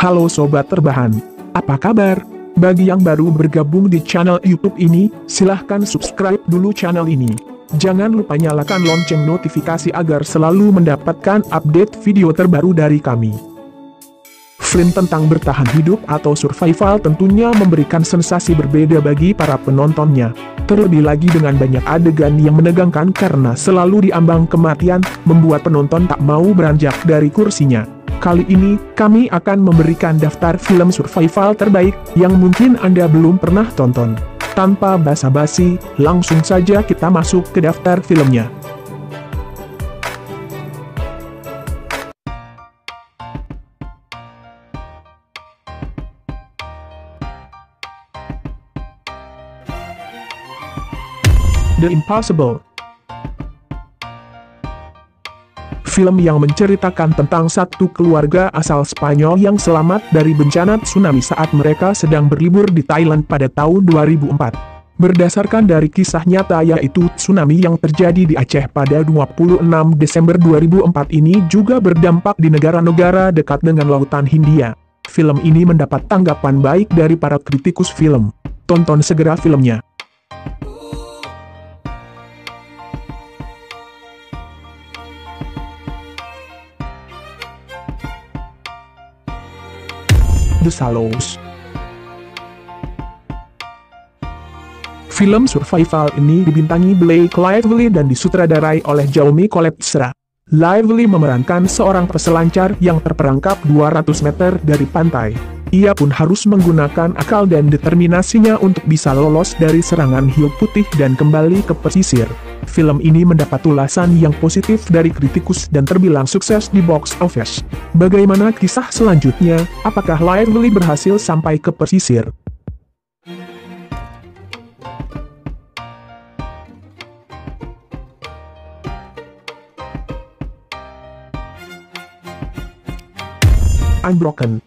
Halo Sobat Terbahan, apa kabar? Bagi yang baru bergabung di channel YouTube ini, silahkan subscribe dulu channel ini. Jangan lupa nyalakan lonceng notifikasi agar selalu mendapatkan update video terbaru dari kami. Film tentang bertahan hidup atau survival tentunya memberikan sensasi berbeda bagi para penontonnya. Terlebih lagi dengan banyak adegan yang menegangkan karena selalu diambang kematian, membuat penonton tak mau beranjak dari kursinya. Kali ini, kami akan memberikan daftar film survival terbaik yang mungkin Anda belum pernah tonton. Tanpa basa-basi, langsung saja kita masuk ke daftar filmnya. The Impossible. Film yang menceritakan tentang satu keluarga asal Spanyol yang selamat dari bencana tsunami saat mereka sedang berlibur di Thailand pada tahun 2004. Berdasarkan dari kisah nyata yaitu tsunami yang terjadi di Aceh pada 26 Desember 2004 ini juga berdampak di negara-negara dekat dengan Lautan Hindia. Film ini mendapat tanggapan baik dari para kritikus film. Tonton segera filmnya. The Shallows. Film survival ini dibintangi Blake Lively dan disutradarai oleh Jaume Collet-Serra. Lively memerankan seorang peselancar yang terperangkap 200 meter dari pantai. Ia pun harus menggunakan akal dan determinasinya untuk bisa lolos dari serangan hiu putih dan kembali ke pesisir. Film ini mendapat ulasan yang positif dari kritikus dan terbilang sukses di box office. Bagaimana kisah selanjutnya? Apakah Lively berhasil sampai ke pesisir? Unbroken.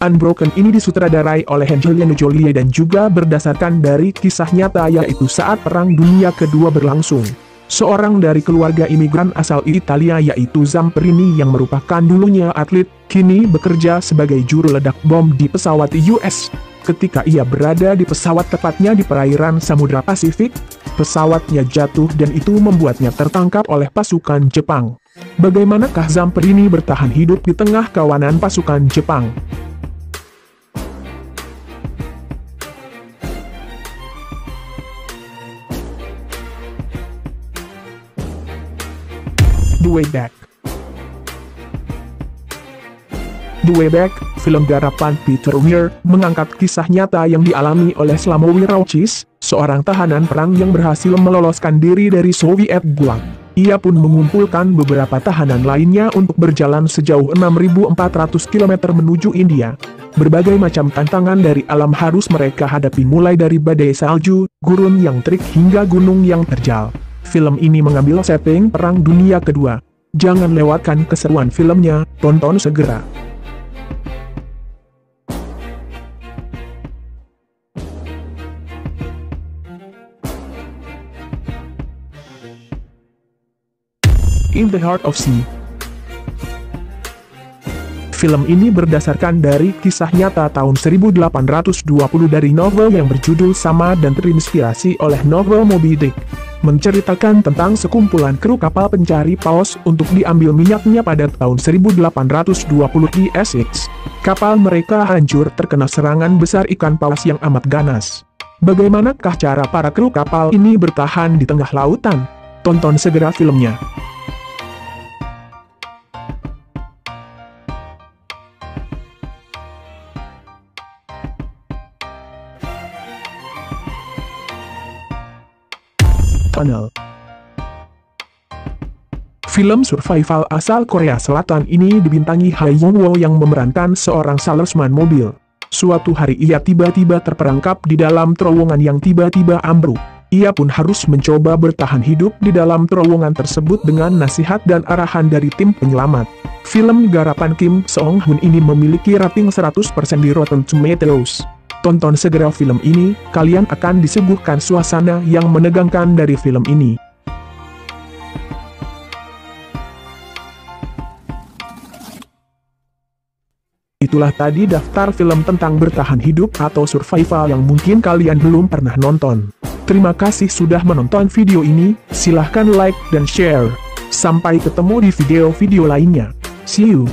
Unbroken ini disutradarai oleh Angelina Jolie dan juga berdasarkan dari kisah nyata yaitu saat Perang Dunia Kedua berlangsung. Seorang dari keluarga imigran asal Italia yaitu Zamperini yang merupakan dulunya atlet, kini bekerja sebagai juru ledak bom di pesawat US. Ketika ia berada di pesawat tepatnya di perairan Samudra Pasifik, pesawatnya jatuh dan itu membuatnya tertangkap oleh pasukan Jepang. Bagaimanakah Zamperini bertahan hidup di tengah kawanan pasukan Jepang? The Way Back. The Way Back, film garapan Peter Weir, mengangkat kisah nyata yang dialami oleh Slavomir Rauchis, seorang tahanan perang yang berhasil meloloskan diri dari Soviet Gulag. Ia pun mengumpulkan beberapa tahanan lainnya untuk berjalan sejauh 6.400 km menuju India. Berbagai macam tantangan dari alam harus mereka hadapi mulai dari badai salju, gurun yang terik hingga gunung yang terjal. Film ini mengambil setting Perang Dunia Kedua. Jangan lewatkan keseruan filmnya, tonton segera. In the Heart of Sea. Film ini berdasarkan dari kisah nyata tahun 1820 dari novel yang berjudul sama dan terinspirasi oleh novel Moby Dick. Menceritakan tentang sekumpulan kru kapal pencari paus untuk diambil minyaknya pada tahun 1820 di Essex. Kapal mereka hancur terkena serangan besar ikan paus yang amat ganas. Bagaimanakah cara para kru kapal ini bertahan di tengah lautan? Tonton segera filmnya. Tunnel. Film survival asal Korea Selatan ini dibintangi Ha Young-woo yang memerankan seorang salesman mobil. Suatu hari ia tiba-tiba terperangkap di dalam terowongan yang tiba-tiba ambruk. Ia pun harus mencoba bertahan hidup di dalam terowongan tersebut dengan nasihat dan arahan dari tim penyelamat. Film garapan Kim Seong-hun ini memiliki rating 100% di Rotten Tomatoes. Tonton segera film ini, kalian akan disuguhkan suasana yang menegangkan dari film ini. Itulah tadi daftar film tentang bertahan hidup atau survival yang mungkin kalian belum pernah nonton. Terima kasih sudah menonton video ini, silahkan like dan share. Sampai ketemu di video-video lainnya. See you.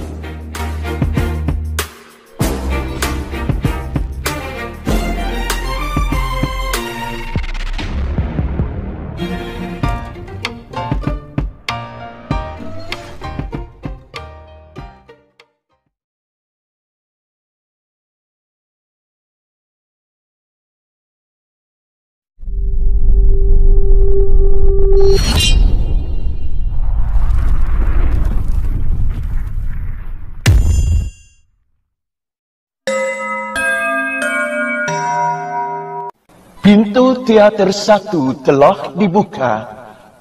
Pintu teater 1 telah dibuka.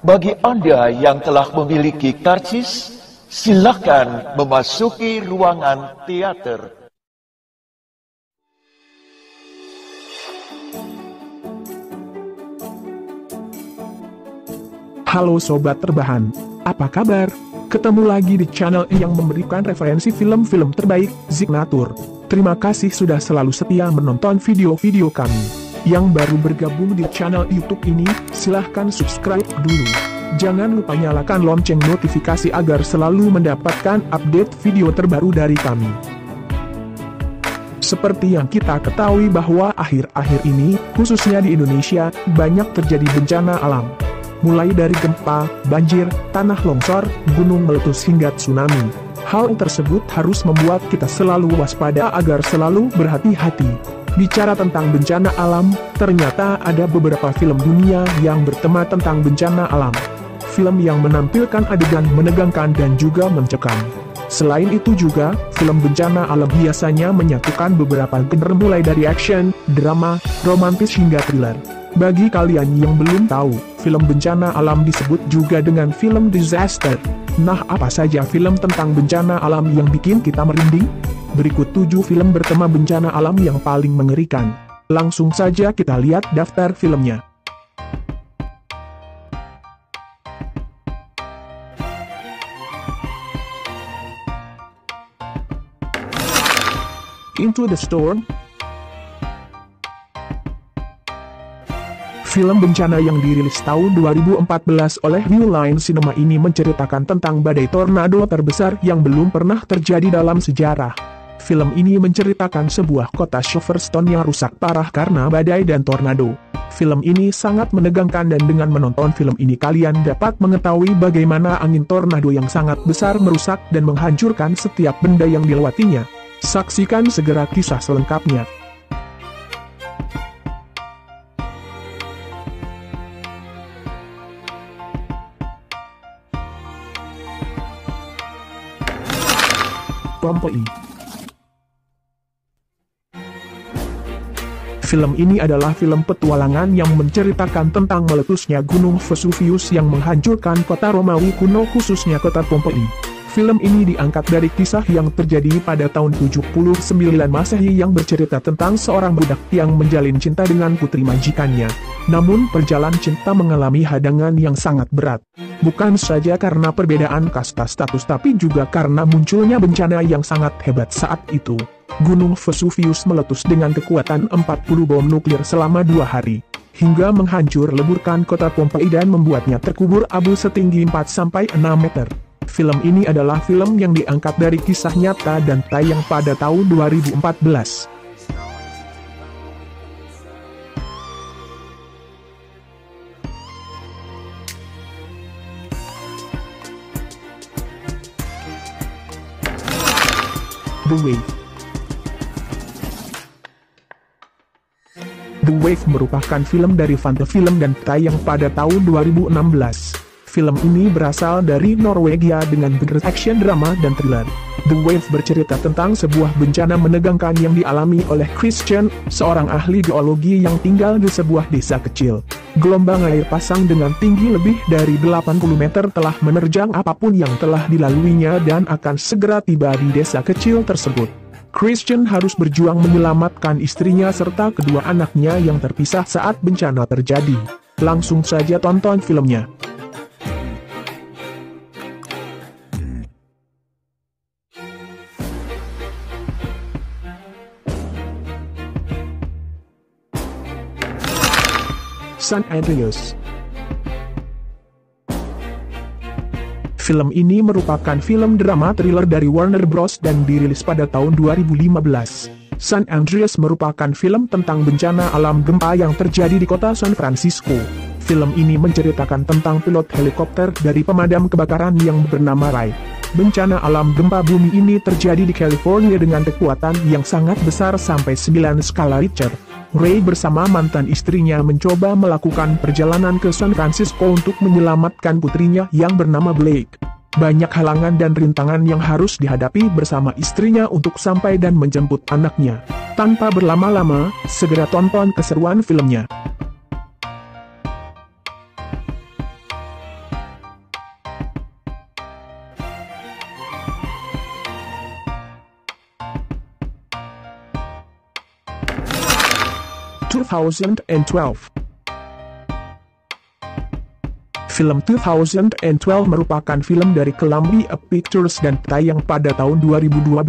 Bagi Anda yang telah memiliki karcis, silakan memasuki ruangan teater. Halo Sobat Terbahan, apa kabar? Ketemu lagi di channel yang memberikan referensi film-film terbaik, Signature. Terima kasih sudah selalu setia menonton video-video kami. Yang baru bergabung di channel YouTube ini, silahkan subscribe dulu. Jangan lupa nyalakan lonceng notifikasi agar selalu mendapatkan update video terbaru dari kami. Seperti yang kita ketahui bahwa akhir-akhir ini, khususnya di Indonesia, banyak terjadi bencana alam. Mulai dari gempa, banjir, tanah longsor, gunung meletus hingga tsunami. Hal tersebut harus membuat kita selalu waspada agar selalu berhati-hati. Bicara tentang bencana alam, ternyata ada beberapa film dunia yang bertema tentang bencana alam. Film yang menampilkan adegan menegangkan dan juga mencekam. Selain itu juga, film bencana alam biasanya menyatukan beberapa genre mulai dari action, drama, romantis hingga thriller. Bagi kalian yang belum tahu, film bencana alam disebut juga dengan film disaster. Nah, apa saja film tentang bencana alam yang bikin kita merinding? Berikut 7 film bertema bencana alam yang paling mengerikan. Langsung saja kita lihat daftar filmnya. Into the Storm. Film bencana yang dirilis tahun 2014 oleh New Line Cinema ini menceritakan tentang badai tornado terbesar yang belum pernah terjadi dalam sejarah. Film ini menceritakan sebuah kota Silverstone yang rusak parah karena badai dan tornado. Film ini sangat menegangkan dan dengan menonton film ini kalian dapat mengetahui bagaimana angin tornado yang sangat besar merusak dan menghancurkan setiap benda yang dilewatinya. Saksikan segera kisah selengkapnya. Pompeii. Film ini adalah film petualangan yang menceritakan tentang meletusnya Gunung Vesuvius yang menghancurkan kota Romawi kuno khususnya kota Pompeii. Film ini diangkat dari kisah yang terjadi pada tahun 79 Masehi yang bercerita tentang seorang budak yang menjalin cinta dengan putri majikannya. Namun perjalanan cinta mengalami hadangan yang sangat berat. Bukan saja karena perbedaan kasta status tapi juga karena munculnya bencana yang sangat hebat saat itu. Gunung Vesuvius meletus dengan kekuatan 40 bom nuklir selama 2 hari. Hingga menghancur leburkan kota Pompeii dan membuatnya terkubur abu setinggi 4-6 meter. Film ini adalah film yang diangkat dari kisah nyata dan tayang pada tahun 2014. The Wave. The Wave merupakan film dari Fantafilm dan tayang pada tahun 2016. Film ini berasal dari Norwegia dengan genre action drama dan thriller. The Wave bercerita tentang sebuah bencana menegangkan yang dialami oleh Christian, seorang ahli geologi yang tinggal di sebuah desa kecil. Gelombang air pasang dengan tinggi lebih dari 80 meter telah menerjang apapun yang telah dilaluinya dan akan segera tiba di desa kecil tersebut. Christian harus berjuang menyelamatkan istrinya serta kedua anaknya yang terpisah saat bencana terjadi. Langsung saja tonton filmnya. San Andreas. Film ini merupakan film drama thriller dari Warner Bros. Dan dirilis pada tahun 2015. San Andreas merupakan film tentang bencana alam gempa yang terjadi di kota San Francisco. Film ini menceritakan tentang pilot helikopter dari pemadam kebakaran yang bernama Ray. Bencana alam gempa bumi ini terjadi di California dengan kekuatan yang sangat besar sampai 9 skala Richter. Ray bersama mantan istrinya mencoba melakukan perjalanan ke San Francisco untuk menyelamatkan putrinya yang bernama Blake. Banyak halangan dan rintangan yang harus dihadapi bersama istrinya untuk sampai dan menjemput anaknya. Tanpa berlama-lama, segera tonton keseruan filmnya. Film 2012 merupakan film dari Columbia Pictures dan tayang pada tahun 2012.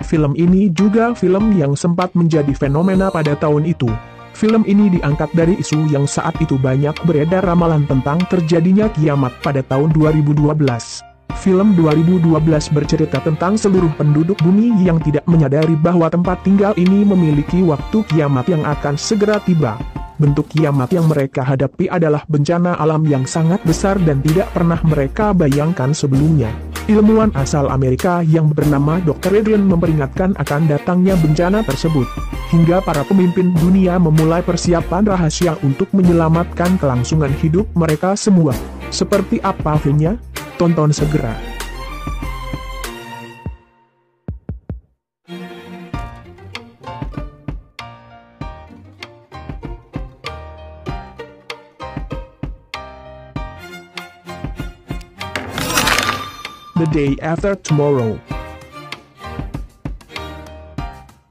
Film ini juga film yang sempat menjadi fenomena pada tahun itu. Film ini diangkat dari isu yang saat itu banyak beredar ramalan tentang terjadinya kiamat pada tahun 2012. Film 2012 bercerita tentang seluruh penduduk bumi yang tidak menyadari bahwa tempat tinggal ini memiliki waktu kiamat yang akan segera tiba. Bentuk kiamat yang mereka hadapi adalah bencana alam yang sangat besar dan tidak pernah mereka bayangkan sebelumnya. Ilmuwan asal Amerika yang bernama Dr. Adrian memperingatkan akan datangnya bencana tersebut. Hingga para pemimpin dunia memulai persiapan rahasia untuk menyelamatkan kelangsungan hidup mereka semua. Seperti apa filmnya? Tonton segera. The Day After Tomorrow.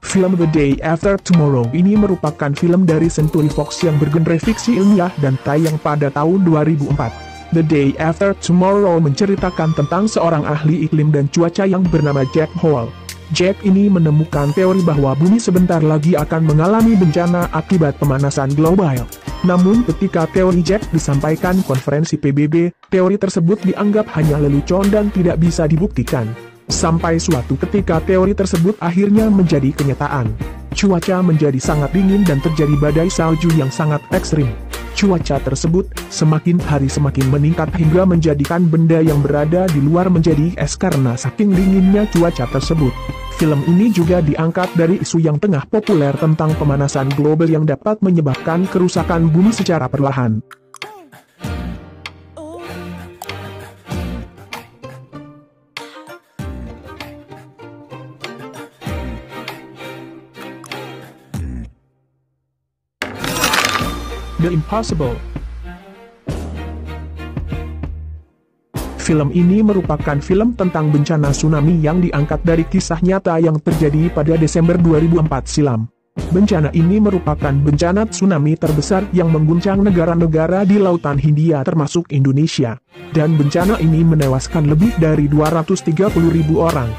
Film The Day After Tomorrow ini merupakan film dari Century Fox yang bergenre fiksi ilmiah dan tayang pada tahun 2004. The Day After Tomorrow menceritakan tentang seorang ahli iklim dan cuaca yang bernama Jack Hall. Jack ini menemukan teori bahwa bumi sebentar lagi akan mengalami bencana akibat pemanasan global. Namun ketika teori Jack disampaikan konferensi PBB, teori tersebut dianggap hanya lelucon dan tidak bisa dibuktikan. Sampai suatu ketika teori tersebut akhirnya menjadi kenyataan. Cuaca menjadi sangat dingin dan terjadi badai salju yang sangat ekstrim. Cuaca tersebut semakin hari semakin meningkat hingga menjadikan benda yang berada di luar menjadi es karena saking dinginnya cuaca tersebut. Film ini juga diangkat dari isu yang tengah populer tentang pemanasan global yang dapat menyebabkan kerusakan bumi secara perlahan. The Impossible. Film ini merupakan film tentang bencana tsunami yang diangkat dari kisah nyata yang terjadi pada Desember 2004 silam. Bencana ini merupakan bencana tsunami terbesar yang mengguncang negara-negara di Lautan Hindia termasuk Indonesia. Dan bencana ini menewaskan lebih dari 230.000 orang.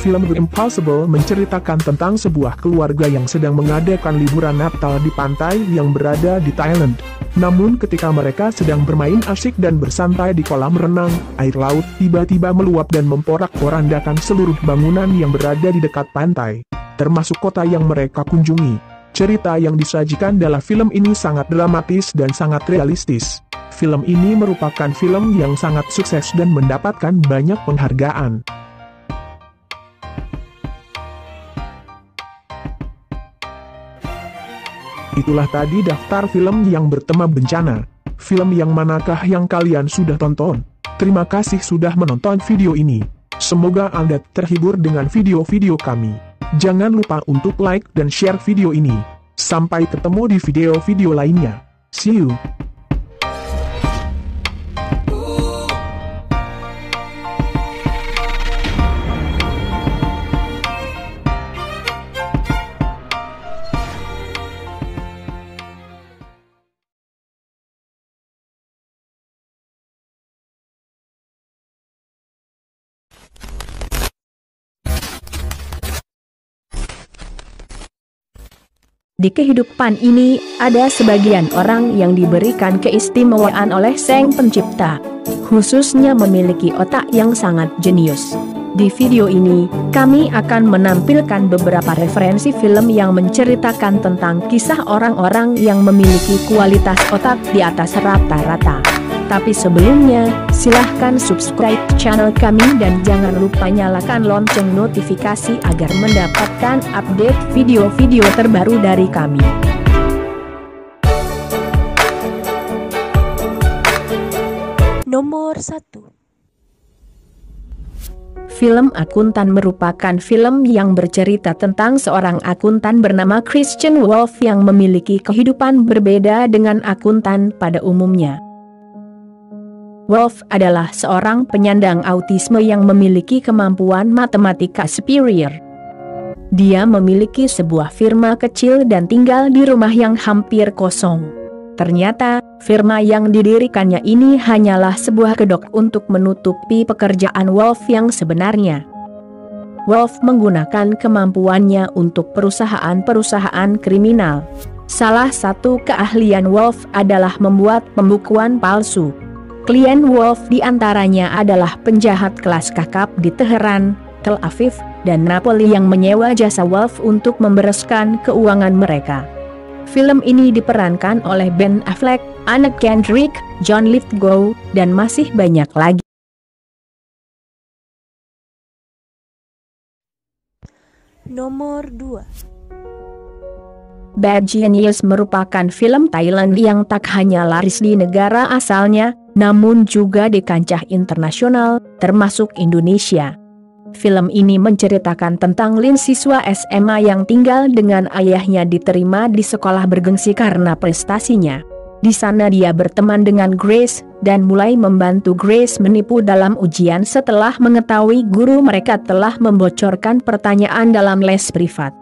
Film The Impossible menceritakan tentang sebuah keluarga yang sedang mengadakan liburan Natal di pantai yang berada di Thailand. Namun ketika mereka sedang bermain asyik dan bersantai di kolam renang, air laut tiba-tiba meluap dan memporak-porandakan seluruh bangunan yang berada di dekat pantai, termasuk kota yang mereka kunjungi. Cerita yang disajikan dalam film ini sangat dramatis dan sangat realistis. Film ini merupakan film yang sangat sukses dan mendapatkan banyak penghargaan. Itulah tadi daftar film yang bertema bencana. Film yang manakah yang kalian sudah tonton? Terima kasih sudah menonton video ini. Semoga Anda terhibur dengan video-video kami. Jangan lupa untuk like dan share video ini. Sampai ketemu di video-video lainnya. See you. Di kehidupan ini, ada sebagian orang yang diberikan keistimewaan oleh Sang Pencipta, khususnya memiliki otak yang sangat jenius. Di video ini, kami akan menampilkan beberapa referensi film yang menceritakan tentang kisah orang-orang yang memiliki kualitas otak di atas rata-rata. Tapi sebelumnya, silahkan subscribe channel kami dan jangan lupa nyalakan lonceng notifikasi agar mendapatkan update video-video terbaru dari kami. Nomor 1. Film Akuntan merupakan film yang bercerita tentang seorang akuntan bernama Christian Wolff yang memiliki kehidupan berbeda dengan akuntan pada umumnya. Wolff adalah seorang penyandang autisme yang memiliki kemampuan matematika superior. Dia memiliki sebuah firma kecil dan tinggal di rumah yang hampir kosong. Ternyata, firma yang didirikannya ini hanyalah sebuah kedok untuk menutupi pekerjaan Wolff yang sebenarnya. Wolff menggunakan kemampuannya untuk perusahaan-perusahaan kriminal. Salah satu keahlian Wolff adalah membuat pembukuan palsu. Klien Wolff diantaranya adalah penjahat kelas kakap di Teheran, Tel Aviv, dan Napoli yang menyewa jasa Wolff untuk membereskan keuangan mereka. Film ini diperankan oleh Ben Affleck, Anna Kendrick, John Lithgow, dan masih banyak lagi. Nomor 2. Bad Genius merupakan film Thailand yang tak hanya laris di negara asalnya, namun juga di kancah internasional, termasuk Indonesia. Film ini menceritakan tentang Lin, siswa SMA yang tinggal dengan ayahnya, diterima di sekolah bergengsi karena prestasinya. Di sana dia berteman dengan Grace, dan mulai membantu Grace menipu dalam ujian setelah mengetahui guru mereka telah membocorkan pertanyaan dalam les privat.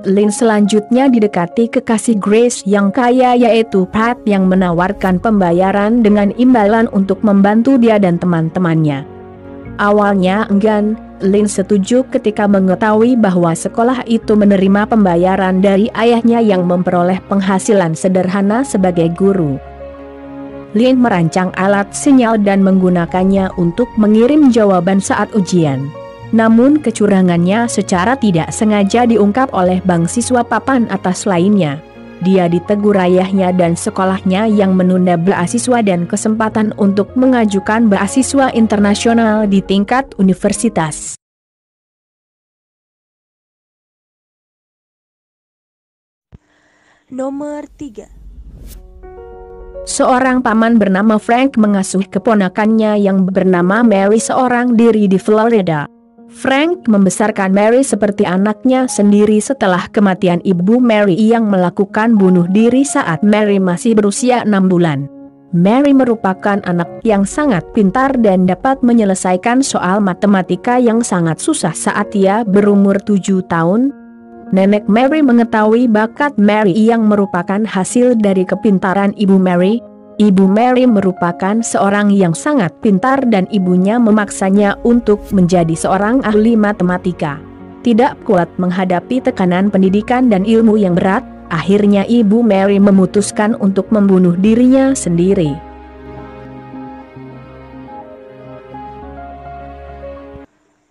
Lin selanjutnya didekati kekasih Grace yang kaya yaitu Pat yang menawarkan pembayaran dengan imbalan untuk membantu dia dan teman-temannya. Awalnya enggan, Lin setuju ketika mengetahui bahwa sekolah itu menerima pembayaran dari ayahnya yang memperoleh penghasilan sederhana sebagai guru. Lin merancang alat sinyal dan menggunakannya untuk mengirim jawaban saat ujian. Namun kecurangannya secara tidak sengaja diungkap oleh bang siswa papan atas lainnya. Dia ditegur ayahnya dan sekolahnya yang menunda beasiswa dan kesempatan untuk mengajukan beasiswa internasional di tingkat universitas. Nomor 3. Seorang paman bernama Frank mengasuh keponakannya yang bernama Mary seorang diri di Florida. Frank membesarkan Mary seperti anaknya sendiri setelah kematian ibu Mary yang melakukan bunuh diri saat Mary masih berusia 6 bulan. Mary merupakan anak yang sangat pintar dan dapat menyelesaikan soal matematika yang sangat susah saat ia berumur 7 tahun. Nenek Mary mengetahui bakat Mary yang merupakan hasil dari kepintaran ibu Mary. Ibu Mary merupakan seorang yang sangat pintar dan ibunya memaksanya untuk menjadi seorang ahli matematika. Tidak kuat menghadapi tekanan pendidikan dan ilmu yang berat, akhirnya ibu Mary memutuskan untuk membunuh dirinya sendiri.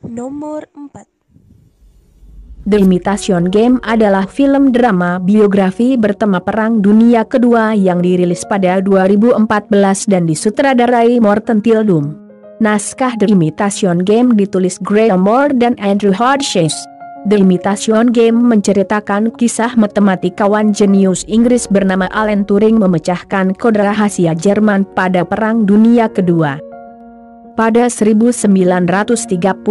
Nomor 4. The Imitation Game adalah film drama biografi bertema Perang Dunia Kedua yang dirilis pada 2014 dan disutradarai Morten Tildum. Naskah The Imitation Game ditulis Graham Moore dan Andrew Hodges. The Imitation Game menceritakan kisah matematikawan jenius Inggris bernama Alan Turing memecahkan kode rahasia Jerman pada Perang Dunia Kedua. Pada 1939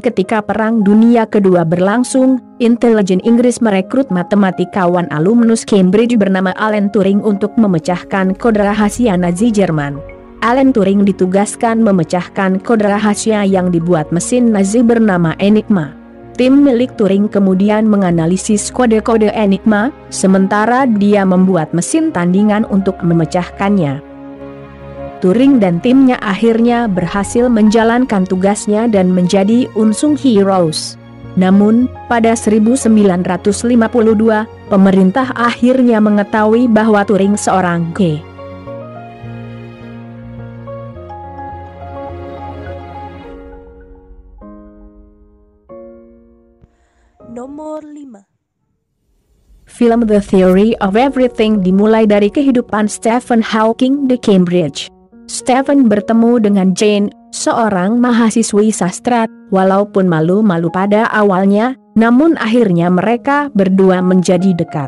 ketika Perang Dunia Kedua berlangsung, intelijen Inggris merekrut matematikawan alumnus Cambridge bernama Alan Turing untuk memecahkan kode rahasia Nazi Jerman. Alan Turing ditugaskan memecahkan kode rahasia yang dibuat mesin Nazi bernama Enigma. Tim milik Turing kemudian menganalisis kode-kode Enigma, sementara dia membuat mesin tandingan untuk memecahkannya. Turing dan timnya akhirnya berhasil menjalankan tugasnya dan menjadi unsung heroes. Namun, pada 1952, pemerintah akhirnya mengetahui bahwa Turing seorang gay. Nomor 5. Film The Theory of Everything dimulai dari kehidupan Stephen Hawking di Cambridge. Stephen bertemu dengan Jane, seorang mahasiswi sastra, walaupun malu-malu pada awalnya, namun akhirnya mereka berdua menjadi dekat.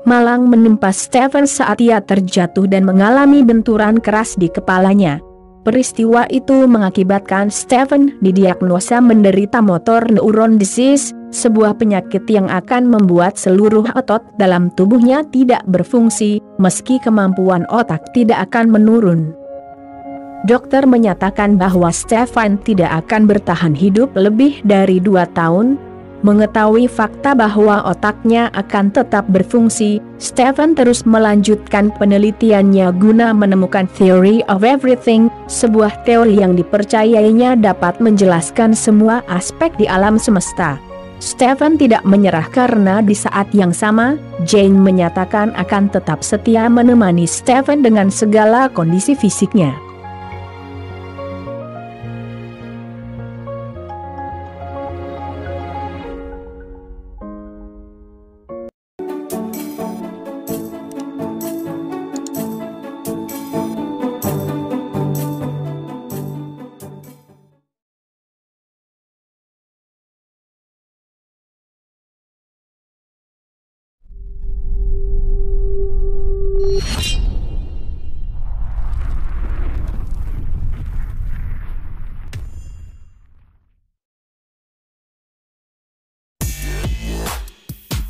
Malang menimpa Stephen saat ia terjatuh dan mengalami benturan keras di kepalanya. Peristiwa itu mengakibatkan Stephen didiagnosa menderita motor neuron disease, sebuah penyakit yang akan membuat seluruh otot dalam tubuhnya tidak berfungsi, meski kemampuan otak tidak akan menurun. Dokter menyatakan bahwa Stephen tidak akan bertahan hidup lebih dari 2 tahun. Mengetahui fakta bahwa otaknya akan tetap berfungsi, Stephen terus melanjutkan penelitiannya guna menemukan Theory of Everything, sebuah teori yang dipercayainya dapat menjelaskan semua aspek di alam semesta. Stephen tidak menyerah karena di saat yang sama, Jane menyatakan akan tetap setia menemani Stephen dengan segala kondisi fisiknya.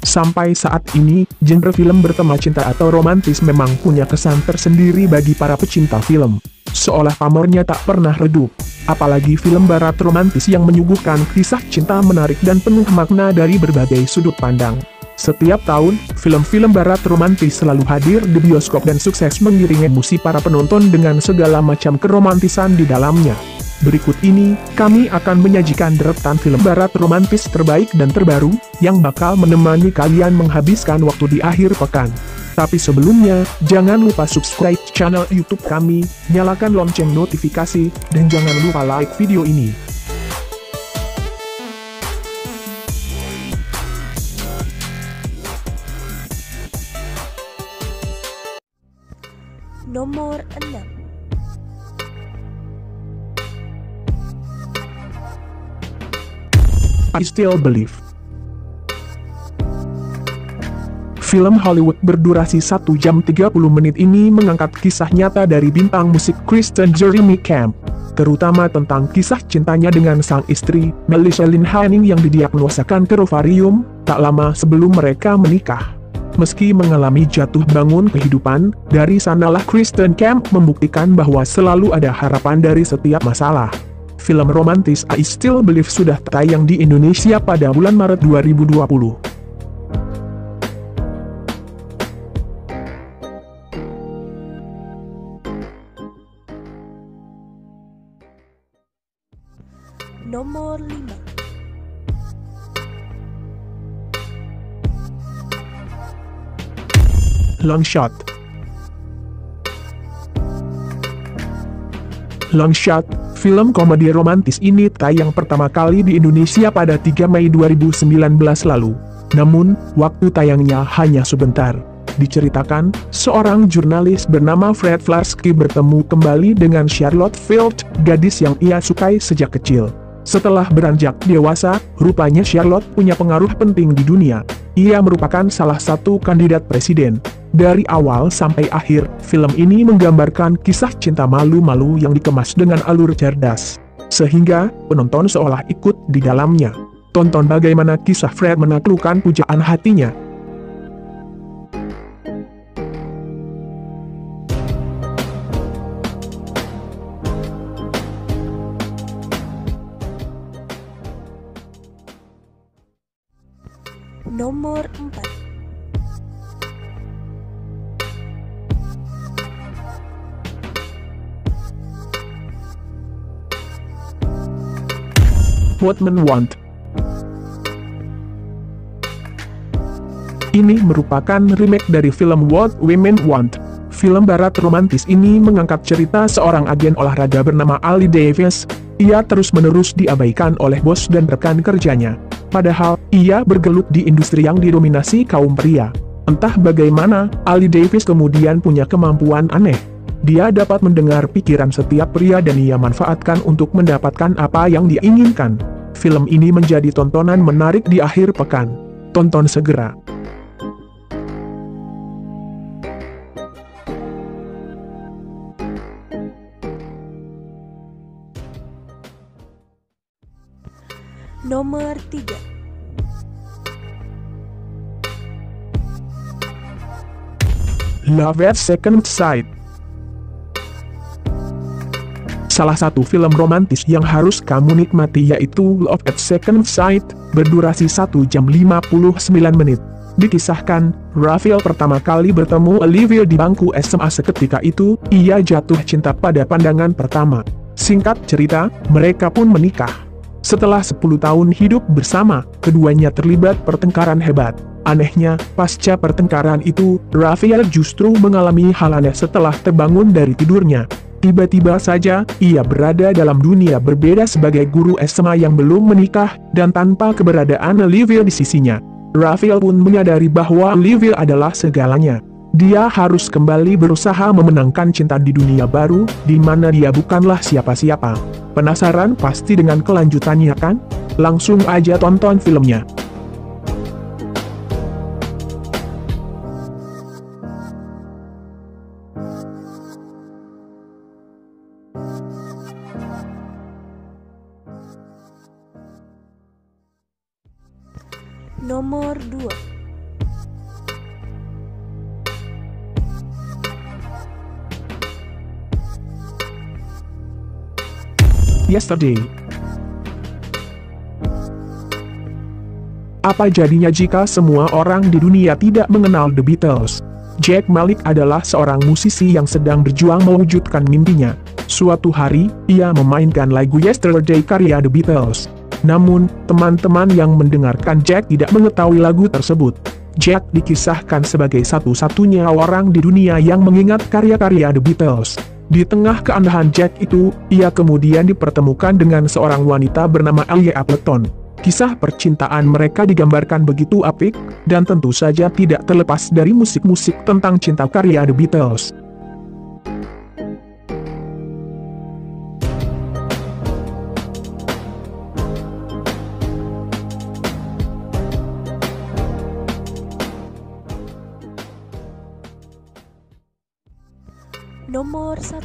Sampai saat ini, genre film bertema cinta atau romantis memang punya kesan tersendiri bagi para pecinta film. Seolah pamornya tak pernah redup. Apalagi film barat romantis yang menyuguhkan kisah cinta menarik dan penuh makna dari berbagai sudut pandang. Setiap tahun, film-film barat romantis selalu hadir di bioskop dan sukses mengiringi emosi para penonton dengan segala macam keromantisan di dalamnya. Berikut ini, kami akan menyajikan deretan film barat romantis terbaik dan terbaru, yang bakal menemani kalian menghabiskan waktu di akhir pekan. Tapi sebelumnya, jangan lupa subscribe channel YouTube kami, nyalakan lonceng notifikasi, dan jangan lupa like video ini. Nomor 6. I Still Believe. Film Hollywood berdurasi 1 jam 30 menit ini mengangkat kisah nyata dari bintang musik Kristen Jeremy Camp, terutama tentang kisah cintanya dengan sang istri, Melissa Lynn Hanning yang didiagnosakan kerovarium, tak lama sebelum mereka menikah. Meski mengalami jatuh bangun kehidupan, dari sanalah Kristen Camp membuktikan bahwa selalu ada harapan dari setiap masalah. Film romantis I Still Believe sudah tayang di Indonesia pada bulan Maret 2020. Nomor 5. Long Shot. Long Shot, film komedi romantis ini tayang pertama kali di Indonesia pada 3 Mei 2019 lalu. Namun, waktu tayangnya hanya sebentar. Diceritakan, seorang jurnalis bernama Fred Flarsky bertemu kembali dengan Charlotte Field, gadis yang ia sukai sejak kecil. Setelah beranjak dewasa, rupanya Charlotte punya pengaruh penting di dunia. Ia merupakan salah satu kandidat presiden. Dari awal sampai akhir, film ini menggambarkan kisah cinta malu-malu yang dikemas dengan alur cerdas, sehingga penonton seolah ikut di dalamnya. Tonton bagaimana kisah Fred menaklukkan pujaan hatinya. Nomor 4. What Men Want. Ini merupakan remake dari film What Women Want. Film barat romantis ini mengangkat cerita seorang agen olahraga bernama Ali Davis. Ia terus-menerus diabaikan oleh bos dan rekan kerjanya. Padahal, ia bergelut di industri yang didominasi kaum pria. Entah bagaimana, Ali Davis kemudian punya kemampuan aneh. Dia dapat mendengar pikiran setiap pria dan ia manfaatkan untuk mendapatkan apa yang dia inginkan. Film ini menjadi tontonan menarik di akhir pekan. Tonton segera. Nomor 3. Love at Second Sight. Salah satu film romantis yang harus kamu nikmati yaitu Love at Second Sight, berdurasi 1 jam 59 menit. Dikisahkan, Raphael pertama kali bertemu Olivia di bangku SMA. Seketika itu, ia jatuh cinta pada pandangan pertama. Singkat cerita, mereka pun menikah. Setelah 10 tahun hidup bersama, keduanya terlibat pertengkaran hebat. Anehnya, pasca pertengkaran itu, Raphael justru mengalami hal aneh setelah terbangun dari tidurnya. Tiba-tiba saja, ia berada dalam dunia berbeda sebagai guru SMA yang belum menikah, dan tanpa keberadaan Olivia di sisinya. Raphael pun menyadari bahwa Olivia adalah segalanya. Dia harus kembali berusaha memenangkan cinta di dunia baru, di mana dia bukanlah siapa-siapa. Penasaran pasti dengan kelanjutannya kan? Langsung aja tonton filmnya. Nomor 2. Yesterday. Apa jadinya jika semua orang di dunia tidak mengenal The Beatles? Jack Malik adalah seorang musisi yang sedang berjuang mewujudkan mimpinya. Suatu hari, ia memainkan lagu Yesterday karya The Beatles. Namun, teman-teman yang mendengarkan Jack tidak mengetahui lagu tersebut. Jack dikisahkan sebagai satu-satunya orang di dunia yang mengingat karya-karya The Beatles. Di tengah keanehan Jack itu, ia kemudian dipertemukan dengan seorang wanita bernama Ellie Appleton. Kisah percintaan mereka digambarkan begitu apik, dan tentu saja tidak terlepas dari musik-musik tentang cinta karya The Beatles. Nomor 1.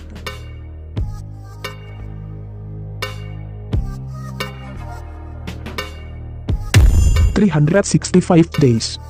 "365 Days".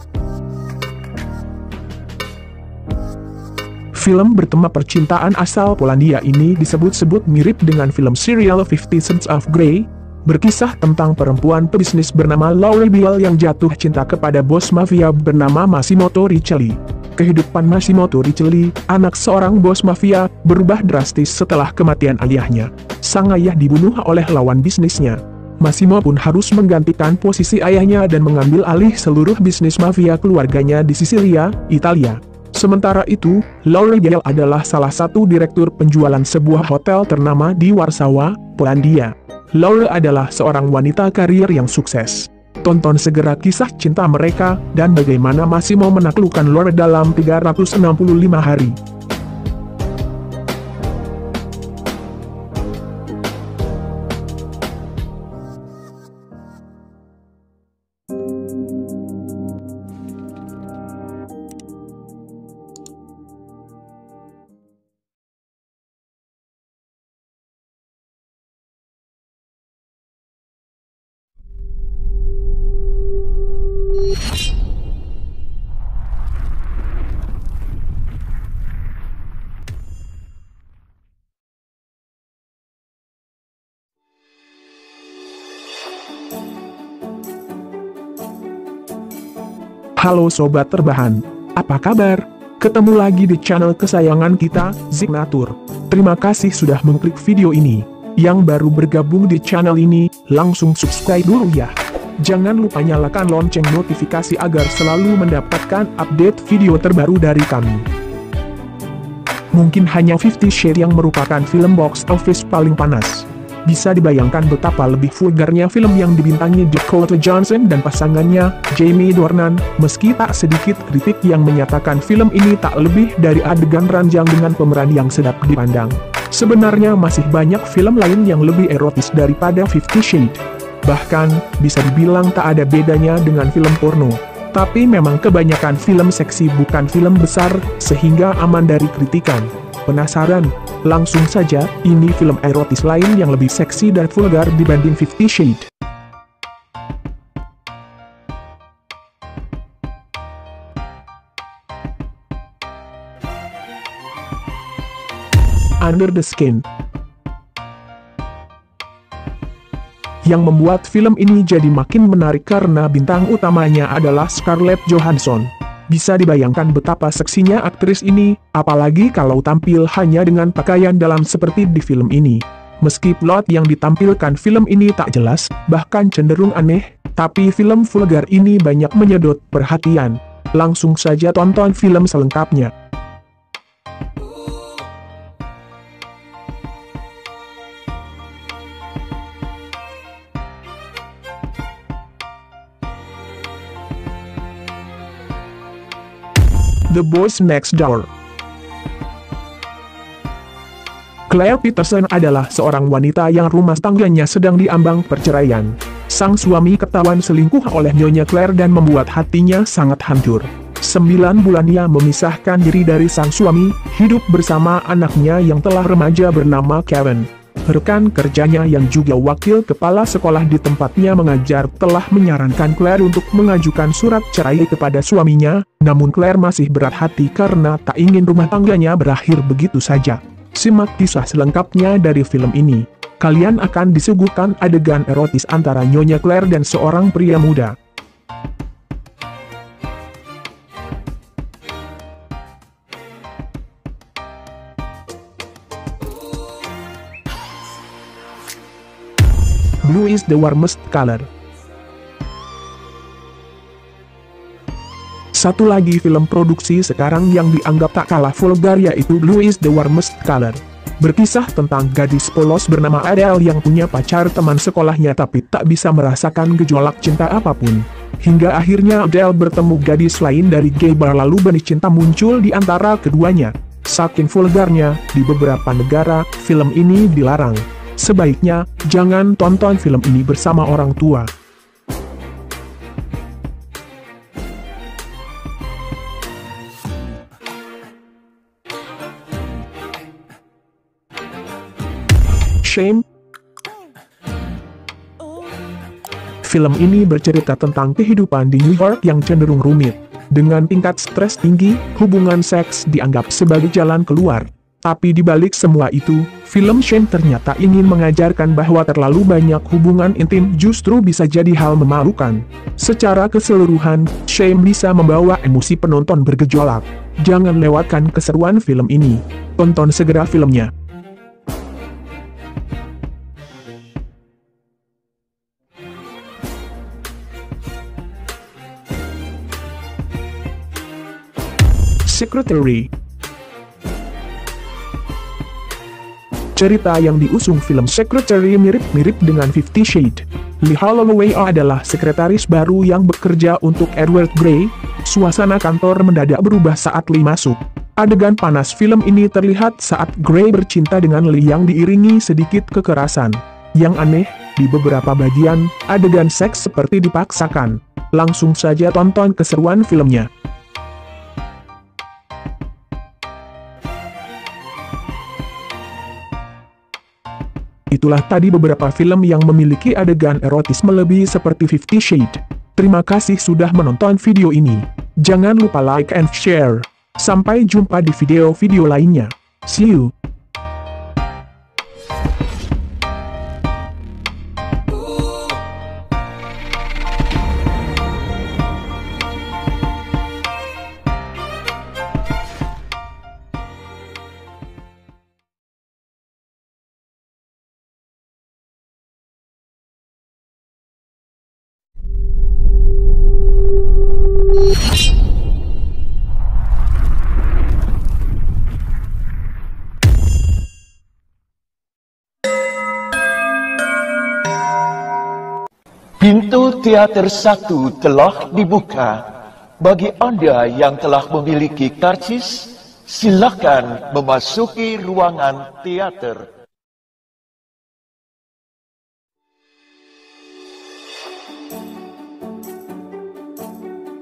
Film bertema percintaan asal Polandia ini disebut-sebut mirip dengan film serial 50 Shades of Grey, berkisah tentang perempuan pebisnis bernama Laura Biel yang jatuh cinta kepada bos mafia bernama Massimo Torricelli. Kehidupan Massimo Torricelli, anak seorang bos mafia, berubah drastis setelah kematian ayahnya. Sang ayah dibunuh oleh lawan bisnisnya. Massimo pun harus menggantikan posisi ayahnya dan mengambil alih seluruh bisnis mafia keluarganya di Sisilia, Italia. Sementara itu, Laura Biel adalah salah satu direktur penjualan sebuah hotel ternama di Warsawa, Polandia. Laura adalah seorang wanita karir yang sukses. Tonton segera kisah cinta mereka, dan bagaimana Massimo menaklukkan Laura dalam 365 hari. Halo Sobat Terbahan, apa kabar? Ketemu lagi di channel kesayangan kita, Zignatur. Terima kasih sudah mengklik video ini. Yang baru bergabung di channel ini, langsung subscribe dulu ya. Jangan lupa nyalakan lonceng notifikasi agar selalu mendapatkan update video terbaru dari kami. Mungkin hanya 50 Shades yang merupakan film box office paling panas. Bisa dibayangkan betapa lebih vulgarnya film yang dibintangi Dakota Johnson dan pasangannya, Jamie Dornan, meski tak sedikit kritik yang menyatakan film ini tak lebih dari adegan ranjang dengan pemeran yang sedap dipandang. Sebenarnya masih banyak film lain yang lebih erotis daripada 50 Shades. Bahkan, bisa dibilang tak ada bedanya dengan film porno. Tapi memang kebanyakan film seksi bukan film besar, sehingga aman dari kritikan. Penasaran? Langsung saja, ini film erotis lain yang lebih seksi dan vulgar dibanding 50 Shades. Under the Skin. Yang membuat film ini jadi makin menarik karena bintang utamanya adalah Scarlett Johansson. Bisa dibayangkan betapa seksinya aktris ini, apalagi kalau tampil hanya dengan pakaian dalam seperti di film ini. Meski plot yang ditampilkan film ini tak jelas, bahkan cenderung aneh, tapi film vulgar ini banyak menyedot perhatian. Langsung saja tonton film selengkapnya. The Boys Next Door. Claire Peterson adalah seorang wanita yang rumah tangganya sedang diambang perceraian. Sang suami ketahuan selingkuh oleh Nyonya Claire dan membuat hatinya sangat hancur. 9 bulan ia memisahkan diri dari sang suami, hidup bersama anaknya yang telah remaja bernama Karen. Rekan kerjanya yang juga wakil kepala sekolah di tempatnya mengajar telah menyarankan Claire untuk mengajukan surat cerai kepada suaminya, namun Claire masih berat hati karena tak ingin rumah tangganya berakhir begitu saja. Simak kisah selengkapnya dari film ini. Kalian akan disuguhkan adegan erotis antara Nyonya Claire dan seorang pria muda. Blue is the warmest color. Satu lagi film produksi sekarang yang dianggap tak kalah vulgar yaitu Blue is the warmest color. Berkisah tentang gadis polos bernama Adele yang punya pacar teman sekolahnya tapi tak bisa merasakan gejolak cinta apapun. Hingga akhirnya Adele bertemu gadis lain dari gay bar lalu benih cinta muncul di antara keduanya. Saking vulgarnya, di beberapa negara, film ini dilarang. Sebaiknya, jangan tonton film ini bersama orang tua. Shame. Film ini bercerita tentang kehidupan di New York yang cenderung rumit. Dengan tingkat stres tinggi, hubungan seks dianggap sebagai jalan keluar. Tapi di balik semua itu, film Shame ternyata ingin mengajarkan bahwa terlalu banyak hubungan intim justru bisa jadi hal memalukan. Secara keseluruhan, Shame bisa membawa emosi penonton bergejolak. Jangan lewatkan keseruan film ini. Tonton segera filmnya. Secretary. Cerita yang diusung film Secretary mirip-mirip dengan 50 Shades. Lee Holloway adalah sekretaris baru yang bekerja untuk Edward Grey. Suasana kantor mendadak berubah saat Lee masuk. Adegan panas film ini terlihat saat Grey bercinta dengan Lee yang diiringi sedikit kekerasan. Yang aneh, di beberapa bagian, adegan seks seperti dipaksakan. Langsung saja tonton keseruan filmnya. Itulah tadi beberapa film yang memiliki adegan erotis melebihi seperti 50 Shades. Terima kasih sudah menonton video ini. Jangan lupa like and share. Sampai jumpa di video-video lainnya. See you. teater 1 telah dibuka. Bagi Anda yang telah memiliki karcis, silakan memasuki ruangan teater.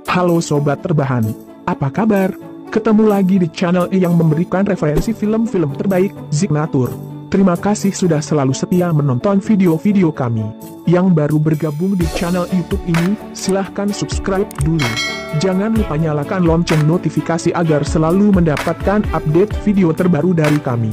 Halo Sobat Terbahan, apa kabar? Ketemu lagi di channel yang memberikan referensi film-film terbaik, Signature. Terima kasih sudah selalu setia menonton video-video kami. Yang baru bergabung di channel YouTube ini, silahkan subscribe dulu. Jangan lupa nyalakan lonceng notifikasi agar selalu mendapatkan update video terbaru dari kami.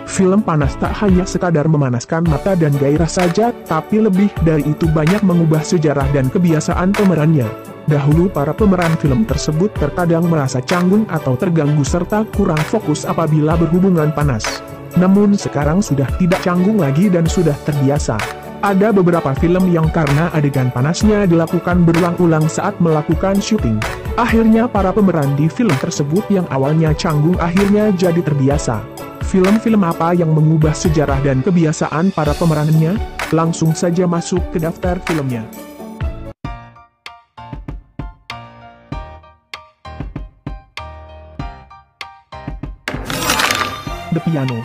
Film Panas tak hanya sekadar memanaskan mata dan gairah saja, tapi lebih dari itu banyak mengubah sejarah dan kebiasaan pemerannya. Dahulu para pemeran film tersebut terkadang merasa canggung atau terganggu serta kurang fokus apabila berhubungan panas. Namun sekarang sudah tidak canggung lagi dan sudah terbiasa. Ada beberapa film yang karena adegan panasnya dilakukan berulang-ulang saat melakukan syuting. Akhirnya para pemeran di film tersebut yang awalnya canggung akhirnya jadi terbiasa. Film-film apa yang mengubah sejarah dan kebiasaan para pemerannya? Langsung saja masuk ke daftar filmnya. The Piano.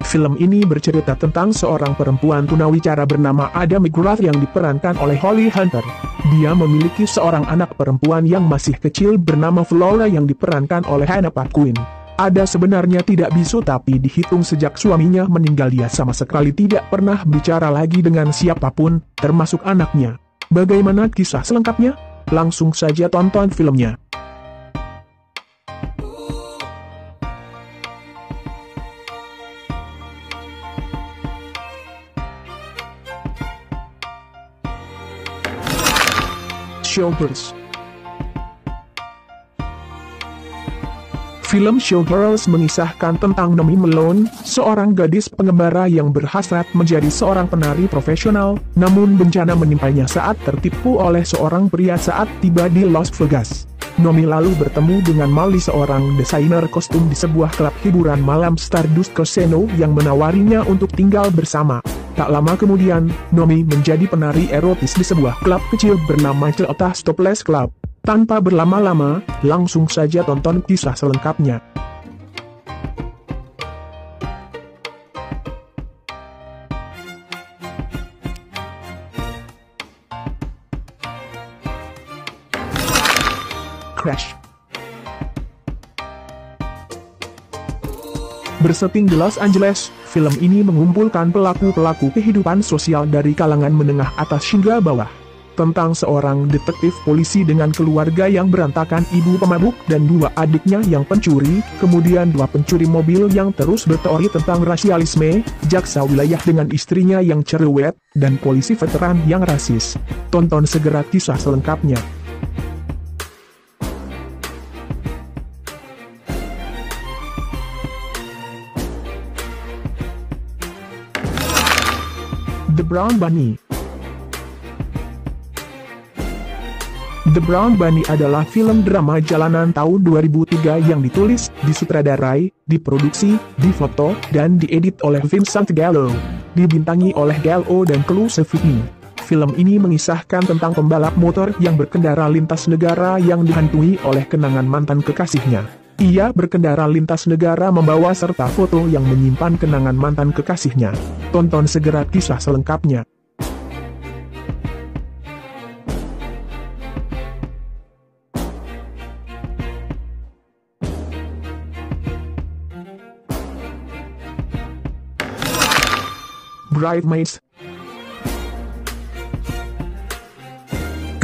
Film ini bercerita tentang seorang perempuan tunawicara bernama Ada McGrath yang diperankan oleh Holly Hunter. Dia memiliki seorang anak perempuan yang masih kecil bernama Flora yang diperankan oleh Hannah Paquin. Ada sebenarnya tidak bisu tapi dihitung sejak suaminya meninggal dia sama sekali tidak pernah bicara lagi dengan siapapun, termasuk anaknya. Bagaimana kisah selengkapnya? Langsung saja tonton filmnya. Showgirls. Film Showgirls mengisahkan tentang Nomi Malone, seorang gadis pengembara yang berhasrat menjadi seorang penari profesional, namun bencana menimpanya saat tertipu oleh seorang pria saat tiba di Las Vegas. Nomi lalu bertemu dengan Molly, seorang desainer kostum di sebuah klub hiburan malam Stardust Casino yang menawarinya untuk tinggal bersama. Tak lama kemudian, Nomi menjadi penari erotis di sebuah klub kecil bernama Celta Stopless Club. Tanpa berlama-lama, langsung saja tonton kisah selengkapnya. Crash. Bersetting di Los Angeles, film ini mengumpulkan pelaku-pelaku kehidupan sosial dari kalangan menengah atas hingga bawah. Tentang seorang detektif polisi dengan keluarga yang berantakan, ibu pemabuk dan dua adiknya yang pencuri, kemudian dua pencuri mobil yang terus berteori tentang rasialisme, jaksa wilayah dengan istrinya yang cerewet, dan polisi veteran yang rasis. Tonton segera kisah selengkapnya. The Brown Bunny. The Brown Bunny adalah film drama jalanan tahun 2003 yang ditulis, disutradarai, diproduksi, difoto, dan diedit oleh Vincent Gallo. Dibintangi oleh Gallo dan Chloe Sevigny. Film ini mengisahkan tentang pembalap motor yang berkendara lintas negara yang dihantui oleh kenangan mantan kekasihnya. Ia berkendara lintas negara membawa serta foto yang menyimpan kenangan mantan kekasihnya. Tonton segera kisah selengkapnya. Bridesmaids.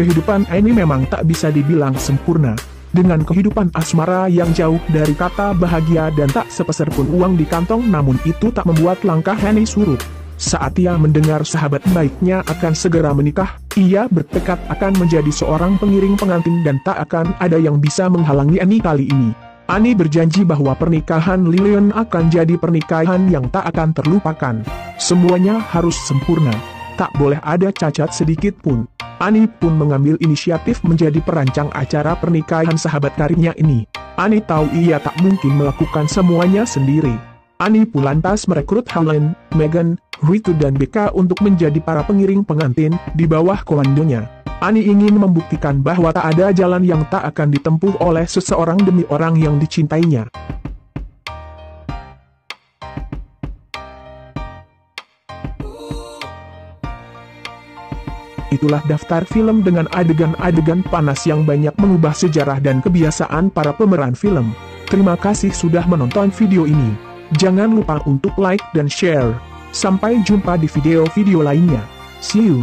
Kehidupan Annie memang tak bisa dibilang sempurna. Dengan kehidupan asmara yang jauh dari kata bahagia dan tak sepeser pun uang di kantong, namun itu tak membuat langkah Annie surut. Saat ia mendengar sahabat baiknya akan segera menikah, ia bertekad akan menjadi seorang pengiring pengantin dan tak akan ada yang bisa menghalangi Annie kali ini. Annie berjanji bahwa pernikahan Lillian akan jadi pernikahan yang tak akan terlupakan. Semuanya harus sempurna. Tak boleh ada cacat sedikit pun. Annie pun mengambil inisiatif menjadi perancang acara pernikahan sahabat karibnya ini. Annie tahu ia tak mungkin melakukan semuanya sendiri. Annie pun lantas merekrut Helen, Megan, Ritu dan Becca untuk menjadi para pengiring pengantin di bawah komandonya. Annie ingin membuktikan bahwa tak ada jalan yang tak akan ditempuh oleh seseorang demi orang yang dicintainya. Itulah daftar film dengan adegan-adegan panas yang banyak mengubah sejarah dan kebiasaan para pemeran film. Terima kasih sudah menonton video ini. Jangan lupa untuk like dan share. Sampai jumpa di video-video lainnya. See you.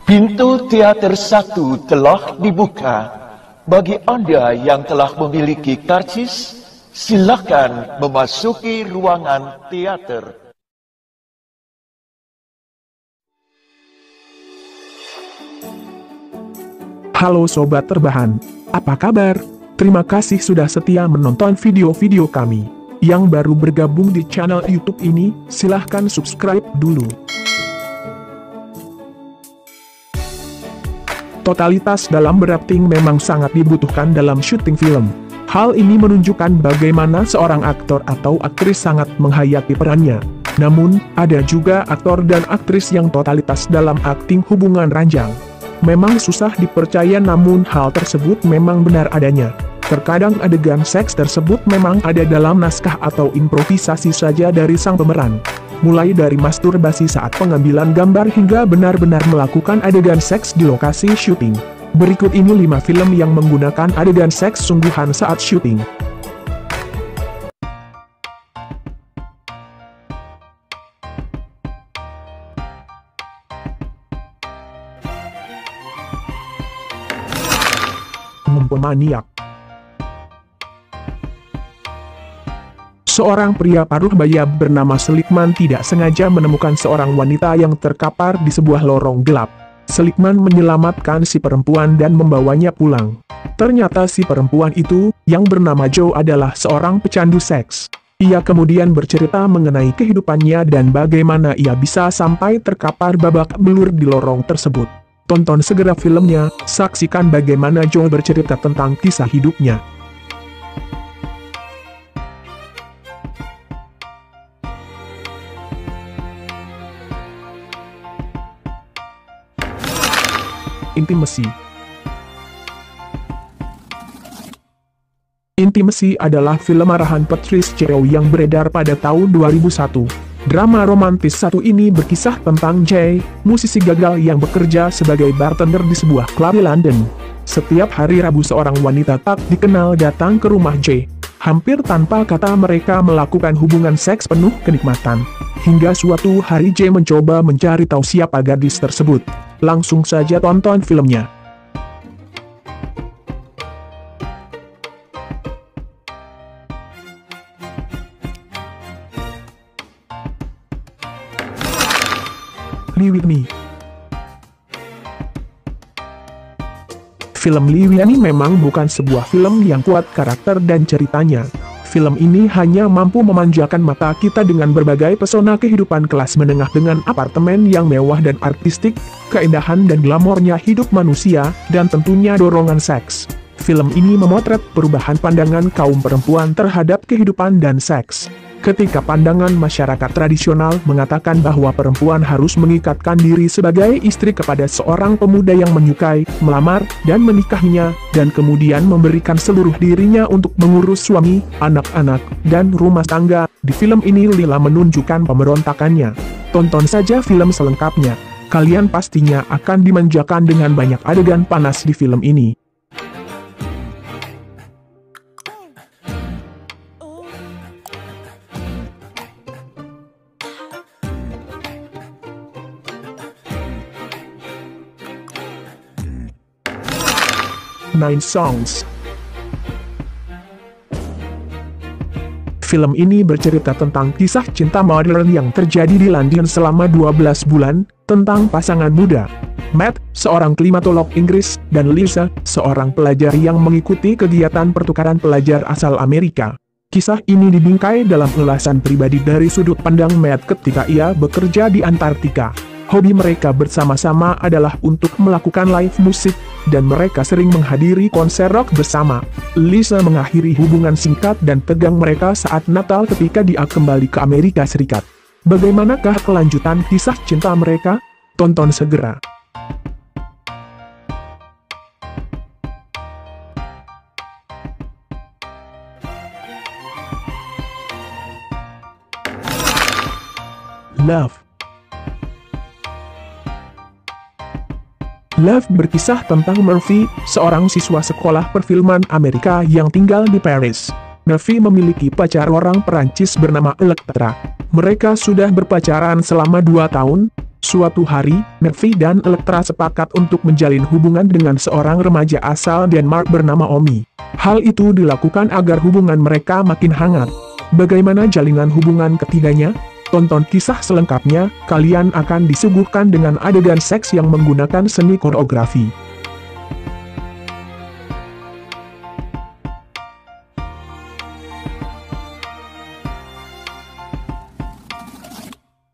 Pintu teater 1 telah dibuka. Bagi Anda yang telah memiliki karcis, silakan memasuki ruangan teater. Halo Sobat Terbahan, apa kabar? Terima kasih sudah setia menonton video-video kami. Yang baru bergabung di channel YouTube ini, silahkan subscribe dulu. Totalitas dalam berakting memang sangat dibutuhkan dalam syuting film. Hal ini menunjukkan bagaimana seorang aktor atau aktris sangat menghayati perannya. Namun, ada juga aktor dan aktris yang totalitas dalam akting hubungan ranjang. Memang susah dipercaya namun hal tersebut memang benar adanya. Terkadang adegan seks tersebut memang ada dalam naskah atau improvisasi saja dari sang pemeran. Mulai dari masturbasi saat pengambilan gambar hingga benar-benar melakukan adegan seks di lokasi syuting. Berikut ini 5 film yang menggunakan adegan seks sungguhan saat syuting. Pemaniak. Seorang pria paruh baya bernama Seligman tidak sengaja menemukan seorang wanita yang terkapar di sebuah lorong gelap. Seligman menyelamatkan si perempuan dan membawanya pulang. Ternyata si perempuan itu, yang bernama Joe adalah seorang pecandu seks. Ia kemudian bercerita mengenai kehidupannya dan bagaimana ia bisa sampai terkapar babak belur di lorong tersebut. Tonton segera filmnya, saksikan bagaimana Joe bercerita tentang kisah hidupnya. Intimacy. Intimacy adalah film arahan Patrice Chéreau yang beredar pada tahun 2001. Drama romantis satu ini berkisah tentang Jay, musisi gagal yang bekerja sebagai bartender di sebuah klub di London. Setiap hari Rabu seorang wanita tak dikenal datang ke rumah Jay. Hampir tanpa kata mereka melakukan hubungan seks penuh kenikmatan. Hingga suatu hari Jay mencoba mencari tahu siapa gadis tersebut. Langsung saja tonton filmnya. Lee With Me. Film Lee With Me memang bukan sebuah film yang kuat karakter dan ceritanya. Film ini hanya mampu memanjakan mata kita dengan berbagai pesona kehidupan kelas menengah dengan apartemen yang mewah dan artistik, keindahan dan glamornya hidup manusia, dan tentunya dorongan seks. Film ini memotret perubahan pandangan kaum perempuan terhadap kehidupan dan seks. Ketika pandangan masyarakat tradisional mengatakan bahwa perempuan harus mengikatkan diri sebagai istri kepada seorang pemuda yang menyukai, melamar, dan menikahinya, dan kemudian memberikan seluruh dirinya untuk mengurus suami, anak-anak, dan rumah tangga, di film ini Lila menunjukkan pemberontakannya. Tonton saja film selengkapnya. Kalian pastinya akan dimanjakan dengan banyak adegan panas di film ini. Nine Songs. Film ini bercerita tentang kisah cinta modern yang terjadi di London selama 12 bulan, tentang pasangan muda. Matt, seorang klimatolog Inggris, dan Lisa, seorang pelajar yang mengikuti kegiatan pertukaran pelajar asal Amerika. Kisah ini dibingkai dalam ulasan pribadi dari sudut pandang Matt ketika ia bekerja di Antartika. Hobi mereka bersama-sama adalah untuk melakukan live musik, dan mereka sering menghadiri konser rock bersama. Lisa mengakhiri hubungan singkat dan tegang mereka saat Natal ketika dia kembali ke Amerika Serikat. Bagaimanakah kelanjutan kisah cinta mereka? Tonton segera. Love berkisah tentang Murphy, seorang siswa sekolah perfilman Amerika yang tinggal di Paris. Murphy memiliki pacar orang Perancis bernama Electra. Mereka sudah berpacaran selama 2 tahun. Suatu hari, Murphy dan Electra sepakat untuk menjalin hubungan dengan seorang remaja asal Denmark bernama Omi. Hal itu dilakukan agar hubungan mereka makin hangat. Bagaimana jalinan hubungan ketiganya? Tonton kisah selengkapnya, kalian akan disuguhkan dengan adegan seks yang menggunakan seni koreografi.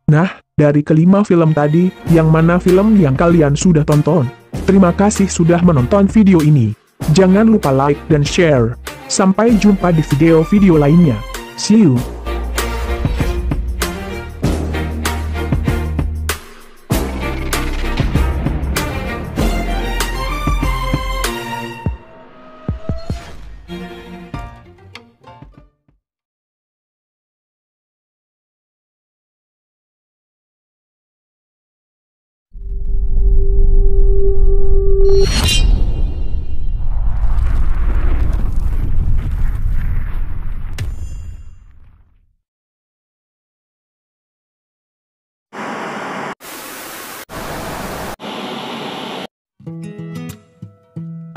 Nah, dari kelima film tadi, yang mana film yang kalian sudah tonton? Terima kasih sudah menonton video ini. Jangan lupa like dan share. Sampai jumpa di video-video lainnya. See you.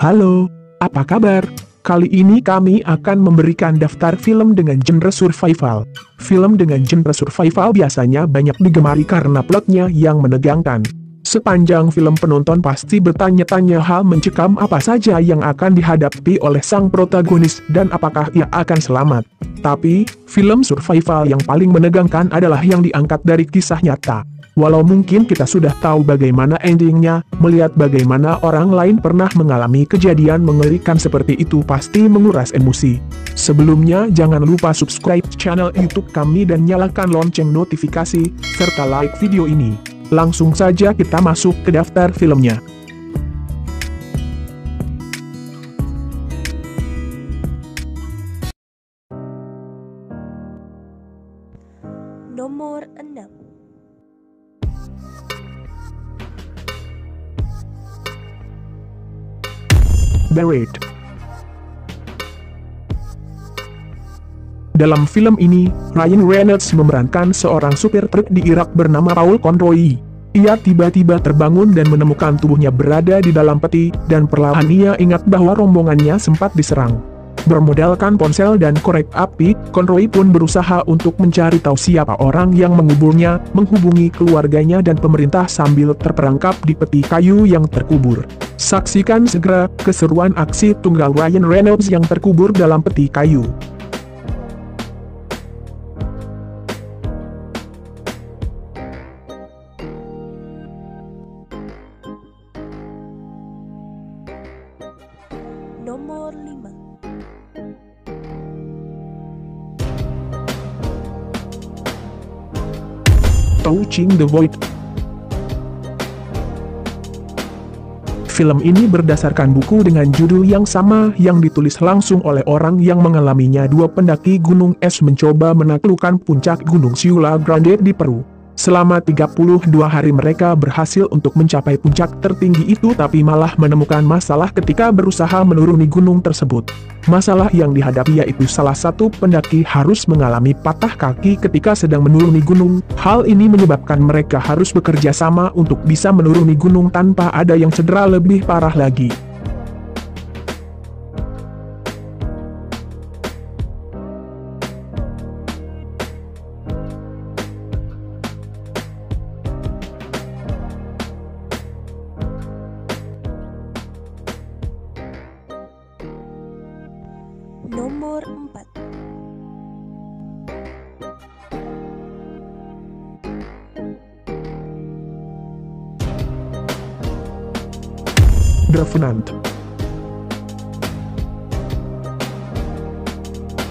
Halo, apa kabar? Kali ini kami akan memberikan daftar film dengan genre survival. Film dengan genre survival biasanya banyak digemari karena plotnya yang menegangkan. Sepanjang film penonton pasti bertanya-tanya hal mencekam apa saja yang akan dihadapi oleh sang protagonis dan apakah ia akan selamat. Tapi, film survival yang paling menegangkan adalah yang diangkat dari kisah nyata. Walau mungkin kita sudah tahu bagaimana endingnya, melihat bagaimana orang lain pernah mengalami kejadian mengerikan seperti itu pasti menguras emosi. Sebelumnya jangan lupa subscribe channel YouTube kami dan nyalakan lonceng notifikasi, serta like video ini. Langsung saja kita masuk ke daftar filmnya. Nomor 6. Buried. Dalam film ini, Ryan Reynolds memerankan seorang supir truk di Irak bernama Paul Conroy. Ia tiba-tiba terbangun dan menemukan tubuhnya berada di dalam peti, dan perlahan ia ingat bahwa rombongannya sempat diserang. Bermodalkan ponsel dan korek api, Conroy pun berusaha untuk mencari tahu siapa orang yang menguburnya, menghubungi keluarganya dan pemerintah sambil terperangkap di peti kayu yang terkubur. Saksikan segera keseruan aksi tunggal Ryan Reynolds yang terkubur dalam peti kayu. Nomor 5. Touching the Void. Film ini berdasarkan buku dengan judul yang sama yang ditulis langsung oleh orang yang mengalaminya. Dua pendaki gunung es mencoba menaklukkan puncak Gunung Ciula Grande di Peru. Selama 32 hari mereka berhasil untuk mencapai puncak tertinggi itu, tapi malah menemukan masalah ketika berusaha menuruni gunung tersebut. Masalah yang dihadapi yaitu salah satu pendaki harus mengalami patah kaki ketika sedang menuruni gunung. Hal ini menyebabkan mereka harus bekerja sama untuk bisa menuruni gunung tanpa ada yang cedera lebih parah lagi. Nomor 4. The Revenant.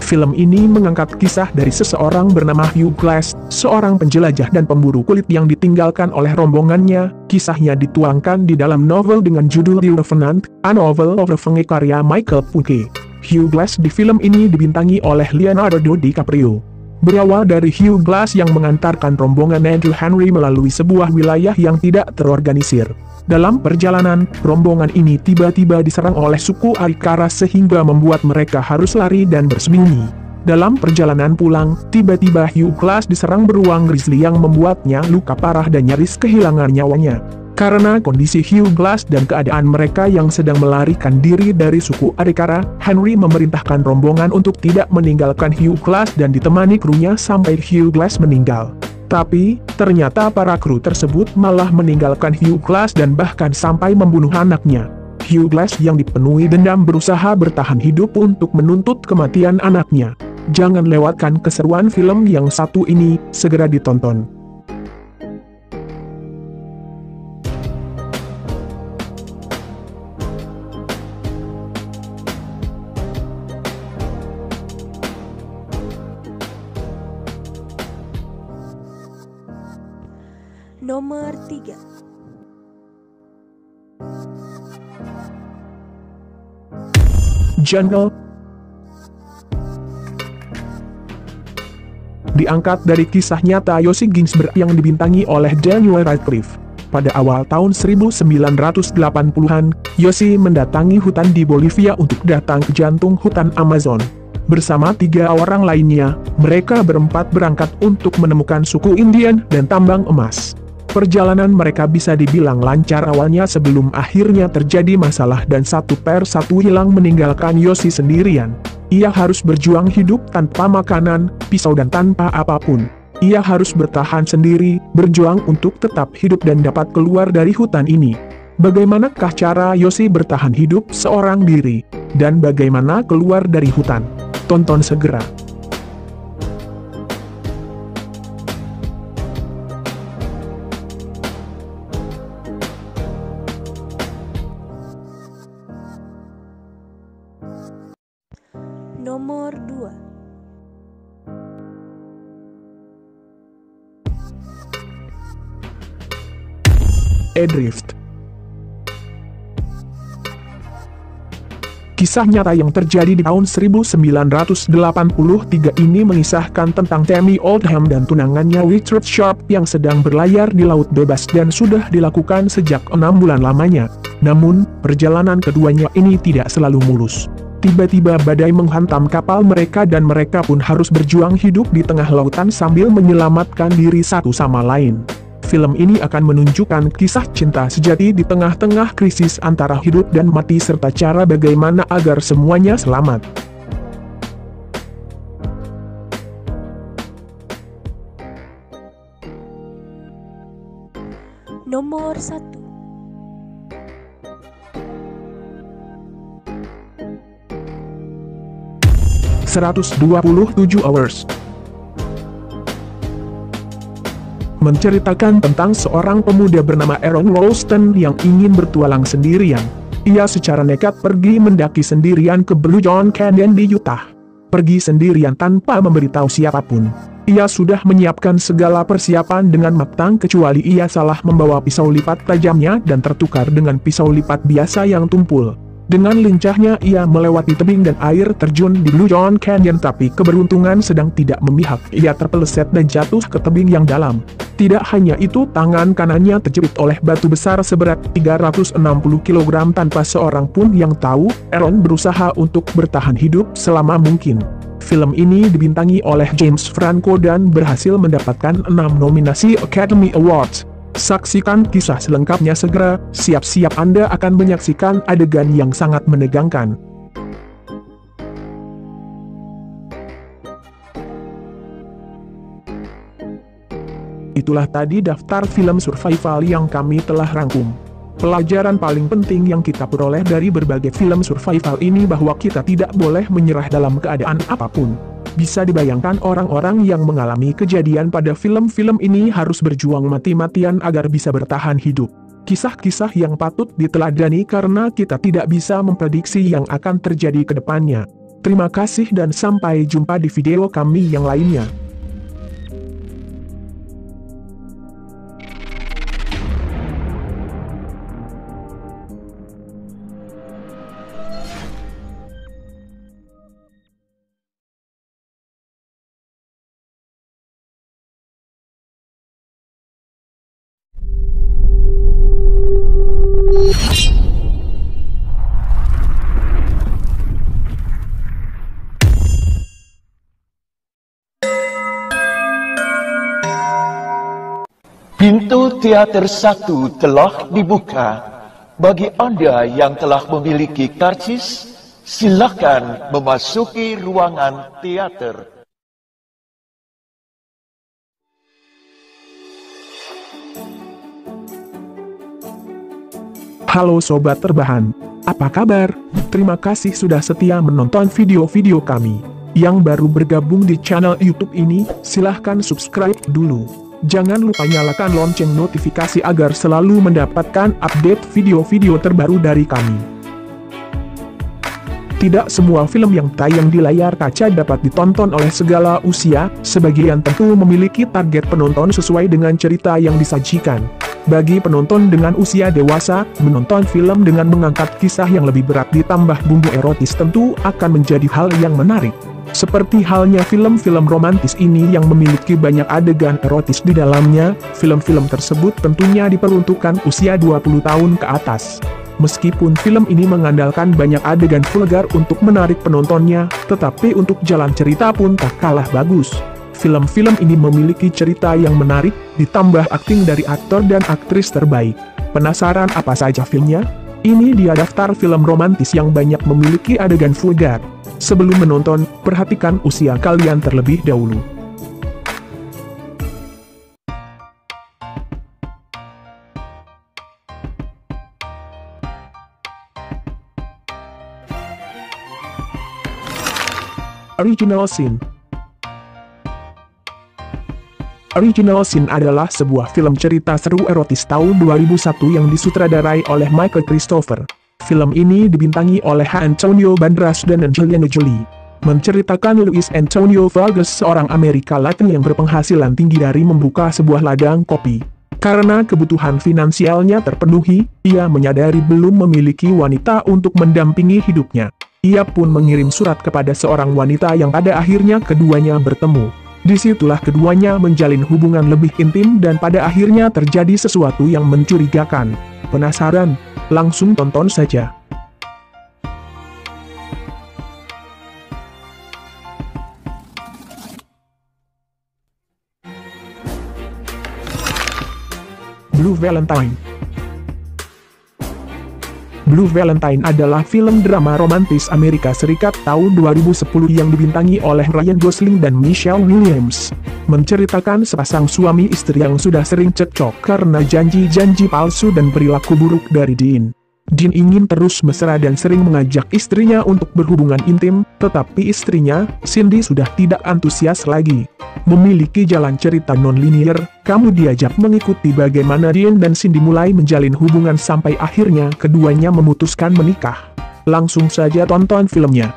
Film ini mengangkat kisah dari seseorang bernama Hugh Glass, seorang penjelajah dan pemburu kulit yang ditinggalkan oleh rombongannya. Kisahnya dituangkan di dalam novel dengan judul The Revenant, a novel of Revenge karya Michael Punke. Hugh Glass di film ini dibintangi oleh Leonardo DiCaprio. Berawal dari Hugh Glass yang mengantarkan rombongan Andrew Henry melalui sebuah wilayah yang tidak terorganisir. Dalam perjalanan, rombongan ini tiba-tiba diserang oleh suku Arikara sehingga membuat mereka harus lari dan bersembunyi. Dalam perjalanan pulang, tiba-tiba Hugh Glass diserang beruang grizzly yang membuatnya luka parah dan nyaris kehilangan nyawanya. Karena kondisi Hugh Glass dan keadaan mereka yang sedang melarikan diri dari suku Arikara, Henry memerintahkan rombongan untuk tidak meninggalkan Hugh Glass dan ditemani krunya sampai Hugh Glass meninggal. Tapi, ternyata para kru tersebut malah meninggalkan Hugh Glass dan bahkan sampai membunuh anaknya. Hugh Glass yang dipenuhi dendam berusaha bertahan hidup untuk menuntut kematian anaknya. Jangan lewatkan keseruan film yang satu ini, segera ditonton. Nomor 3. Jungle. Diangkat dari kisah nyata Yossi Ginsberg yang dibintangi oleh Daniel Radcliffe. Pada awal tahun 1980-an, Yossi mendatangi hutan di Bolivia untuk datang ke jantung hutan Amazon. Bersama 3 orang lainnya, mereka berempat berangkat untuk menemukan suku Indian dan tambang emas. Perjalanan mereka bisa dibilang lancar awalnya sebelum akhirnya terjadi masalah dan satu persatu hilang meninggalkan Yossi sendirian. Ia harus berjuang hidup tanpa makanan, pisau dan tanpa apapun. Ia harus bertahan sendiri, berjuang untuk tetap hidup dan dapat keluar dari hutan ini. Bagaimanakah cara Yossi bertahan hidup seorang diri? Dan bagaimana keluar dari hutan? Tonton segera. Nomor 2. Adrift. Kisah nyata yang terjadi di tahun 1983 ini mengisahkan tentang Tammy Oldham dan tunangannya Richard Sharp yang sedang berlayar di laut bebas dan sudah dilakukan sejak 6 bulan lamanya. Namun, perjalanan keduanya ini tidak selalu mulus. Tiba-tiba badai menghantam kapal mereka dan mereka pun harus berjuang hidup di tengah lautan sambil menyelamatkan diri satu sama lain. Film ini akan menunjukkan kisah cinta sejati di tengah-tengah krisis antara hidup dan mati serta cara bagaimana agar semuanya selamat. Nomor 1. 127 Hours. Menceritakan tentang seorang pemuda bernama Aaron Ralston yang ingin bertualang sendirian. Ia secara nekat pergi mendaki sendirian ke Blue John Canyon di Utah. Pergi sendirian tanpa memberitahu siapapun. Ia sudah menyiapkan segala persiapan dengan matang kecuali ia salah membawa pisau lipat tajamnya dan tertukar dengan pisau lipat biasa yang tumpul. Dengan lincahnya ia melewati tebing dan air terjun di Blue John Canyon, tapi keberuntungan sedang tidak memihak. Ia terpeleset dan jatuh ke tebing yang dalam. Tidak hanya itu, tangan kanannya terjepit oleh batu besar seberat 360 kg tanpa seorang pun yang tahu. Aaron berusaha untuk bertahan hidup selama mungkin. Film ini dibintangi oleh James Franco dan berhasil mendapatkan 6 nominasi Academy Awards. Saksikan kisah selengkapnya segera, siap-siap Anda akan menyaksikan adegan yang sangat menegangkan. Itulah tadi daftar film survival yang kami telah rangkum. Pelajaran paling penting yang kita peroleh dari berbagai film survival ini bahwa kita tidak boleh menyerah dalam keadaan apapun. Bisa dibayangkan orang-orang yang mengalami kejadian pada film-film ini harus berjuang mati-matian agar bisa bertahan hidup. Kisah-kisah yang patut diteladani karena kita tidak bisa memprediksi yang akan terjadi ke depannya. Terima kasih dan sampai jumpa di video kami yang lainnya. Pintu teater 1 telah dibuka. Bagi Anda yang telah memiliki karcis, silakan memasuki ruangan teater. Halo Sobat Terbahan, apa kabar? Terima kasih sudah setia menonton video-video kami. Yang baru bergabung di channel YouTube ini, silahkan subscribe dulu. Jangan lupa nyalakan lonceng notifikasi agar selalu mendapatkan update video-video terbaru dari kami. Tidak semua film yang tayang di layar kaca dapat ditonton oleh segala usia, sebagian tentu memiliki target penonton sesuai dengan cerita yang disajikan. Bagi penonton dengan usia dewasa, menonton film dengan mengangkat kisah yang lebih berat ditambah bumbu erotis tentu akan menjadi hal yang menarik. Seperti halnya film-film romantis ini yang memiliki banyak adegan erotis di dalamnya, film-film tersebut tentunya diperuntukkan usia 20 tahun ke atas. Meskipun film ini mengandalkan banyak adegan vulgar untuk menarik penontonnya, tetapi untuk jalan cerita pun tak kalah bagus. Film-film ini memiliki cerita yang menarik, ditambah akting dari aktor dan aktris terbaik. Penasaran apa saja filmnya? Ini dia daftar film romantis yang banyak memiliki adegan vulgar. Sebelum menonton, perhatikan usia kalian terlebih dahulu. Original Sin. Original Sin adalah sebuah film cerita seru erotis tahun 2001 yang disutradarai oleh Michael Christopher. Film ini dibintangi oleh Antonio Banderas dan Angelina Jolie. Menceritakan Luis Antonio Vargas, seorang Amerika Latin yang berpenghasilan tinggi dari membuka sebuah ladang kopi. Karena kebutuhan finansialnya terpenuhi, ia menyadari belum memiliki wanita untuk mendampingi hidupnya. Ia pun mengirim surat kepada seorang wanita yang pada akhirnya keduanya bertemu. Disitulah keduanya menjalin hubungan lebih intim dan pada akhirnya terjadi sesuatu yang mencurigakan. Penasaran? Langsung tonton saja. Blue Valentine. Blue Valentine adalah film drama romantis Amerika Serikat tahun 2010 yang dibintangi oleh Ryan Gosling dan Michelle Williams. Menceritakan sepasang suami istri yang sudah sering cekcok karena janji-janji palsu dan perilaku buruk dari Dean. Dean ingin terus mesra dan sering mengajak istrinya untuk berhubungan intim, tetapi istrinya, Cindy, sudah tidak antusias lagi. Memiliki jalan cerita non-linear, kamu diajak mengikuti bagaimana Dean dan Cindy mulai menjalin hubungan sampai akhirnya keduanya memutuskan menikah. Langsung saja tonton filmnya.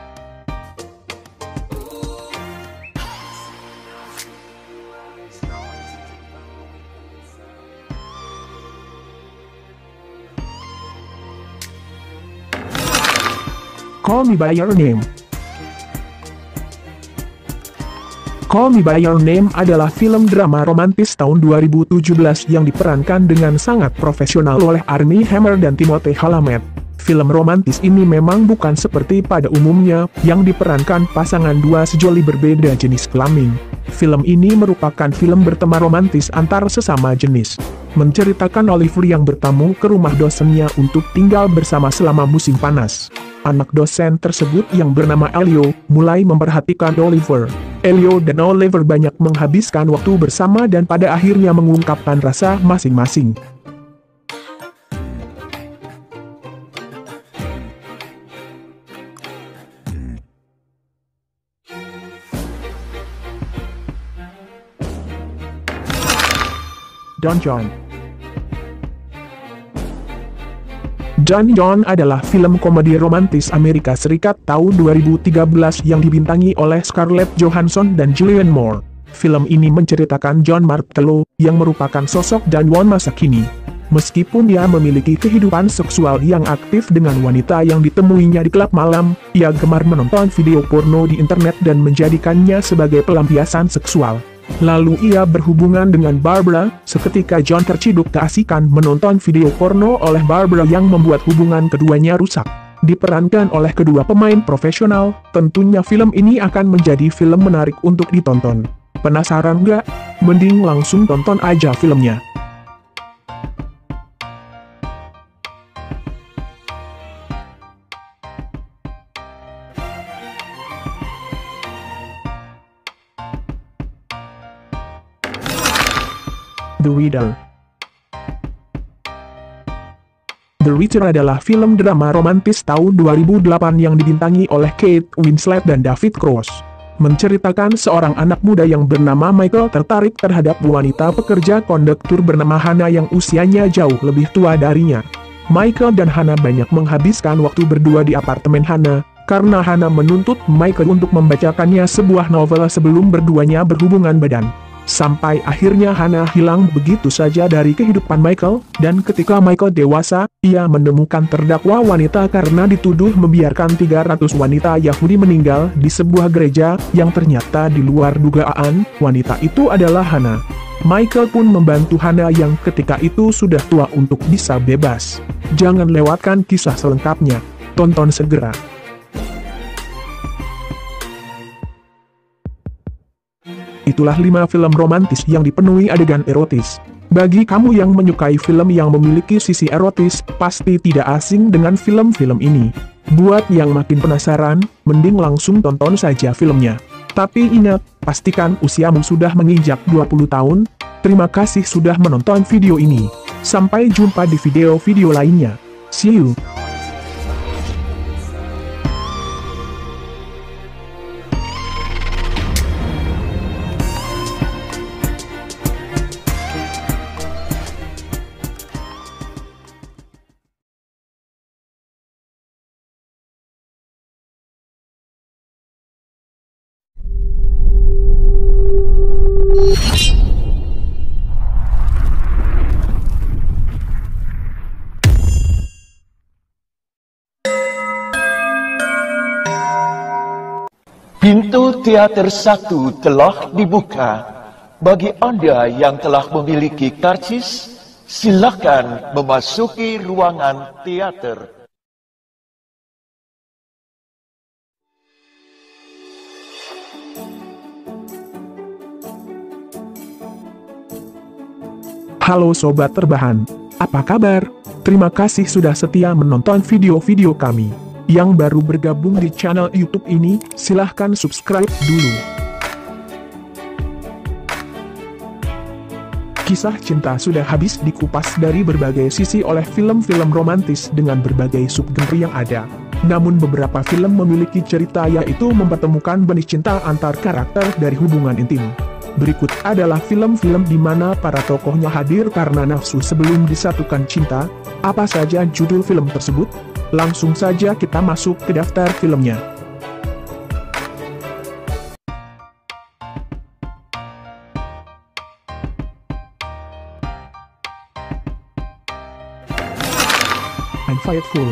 Call Me By Your Name. Call Me By Your Name adalah film drama romantis tahun 2017 yang diperankan dengan sangat profesional oleh Armie Hammer dan Timothée Chalamet. Film romantis ini memang bukan seperti pada umumnya, yang diperankan pasangan dua sejoli berbeda jenis kelamin. Film ini merupakan film bertema romantis antar sesama jenis. Menceritakan Oliver yang bertamu ke rumah dosennya untuk tinggal bersama selama musim panas. Anak dosen tersebut yang bernama Elio, mulai memperhatikan Oliver. Elio dan Oliver banyak menghabiskan waktu bersama dan pada akhirnya mengungkapkan rasa masing-masing. Don John. Don John adalah film komedi romantis Amerika Serikat tahun 2013 yang dibintangi oleh Scarlett Johansson dan Julianne Moore. Film ini menceritakan John Martello, yang merupakan sosok Don Juan masa kini. Meskipun dia memiliki kehidupan seksual yang aktif dengan wanita yang ditemuinya di klub malam, ia gemar menonton video porno di internet dan menjadikannya sebagai pelampiasan seksual. Lalu ia berhubungan dengan Barbara, seketika John terciduk keasikan menonton video porno oleh Barbara yang membuat hubungan keduanya rusak. Diperankan oleh kedua pemain profesional, tentunya film ini akan menjadi film menarik untuk ditonton. Penasaran nggak? Mending langsung tonton aja filmnya. The Reader. The Reader adalah film drama romantis tahun 2008 yang dibintangi oleh Kate Winslet dan David Cross. Menceritakan seorang anak muda yang bernama Michael tertarik terhadap wanita pekerja kondektur bernama Hannah yang usianya jauh lebih tua darinya. Michael dan Hannah banyak menghabiskan waktu berdua di apartemen Hannah, karena Hannah menuntut Michael untuk membacakannya sebuah novel sebelum berduanya berhubungan badan. Sampai akhirnya Hannah hilang begitu saja dari kehidupan Michael, dan ketika Michael dewasa, ia menemukan terdakwa wanita karena dituduh membiarkan 300 wanita Yahudi meninggal di sebuah gereja, yang ternyata di luar dugaan, wanita itu adalah Hannah. Michael pun membantu Hannah yang ketika itu sudah tua untuk bisa bebas. Jangan lewatkan kisah selengkapnya. Tonton segera. Itulah 5 film romantis yang dipenuhi adegan erotis. Bagi kamu yang menyukai film yang memiliki sisi erotis, pasti tidak asing dengan film-film ini. Buat yang makin penasaran, mending langsung tonton saja filmnya. Tapi ingat, pastikan usiamu sudah menginjak 20 tahun. Terima kasih sudah menonton video ini. Sampai jumpa di video-video lainnya. See you. Pintu teater 1 telah dibuka. Bagi Anda yang telah memiliki karcis, silakan memasuki ruangan teater. Halo Sobat Terbahan, apa kabar? Terima kasih sudah setia menonton video-video kami. Yang baru bergabung di channel YouTube ini, silahkan subscribe dulu. Kisah cinta sudah habis dikupas dari berbagai sisi oleh film-film romantis dengan berbagai subgenre yang ada. Namun beberapa film memiliki cerita yaitu mempertemukan benih cinta antar karakter dari hubungan intim. Berikut adalah film-film di mana para tokohnya hadir karena nafsu sebelum disatukan cinta. Apa saja judul film tersebut? Langsung saja kita masuk ke daftar filmnya. Unfaithful.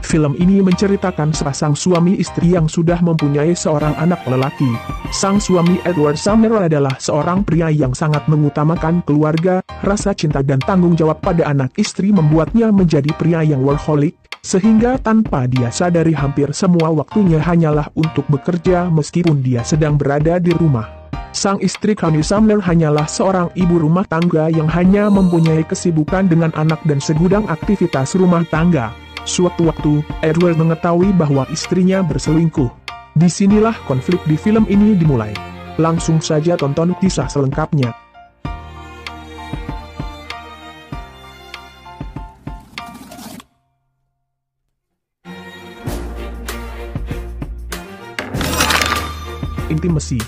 Film ini menceritakan sepasang suami istri yang sudah mempunyai seorang anak lelaki. Sang suami Edward Sumner adalah seorang pria yang sangat mengutamakan keluarga, rasa cinta dan tanggung jawab pada anak istri membuatnya menjadi pria yang workaholic, sehingga tanpa dia sadari hampir semua waktunya hanyalah untuk bekerja meskipun dia sedang berada di rumah. Sang istri Connie Sumner hanyalah seorang ibu rumah tangga yang hanya mempunyai kesibukan dengan anak dan segudang aktivitas rumah tangga. Suatu waktu, Edward mengetahui bahwa istrinya berselingkuh. Disinilah konflik di film ini dimulai. Langsung saja tonton kisah selengkapnya. Intimacy.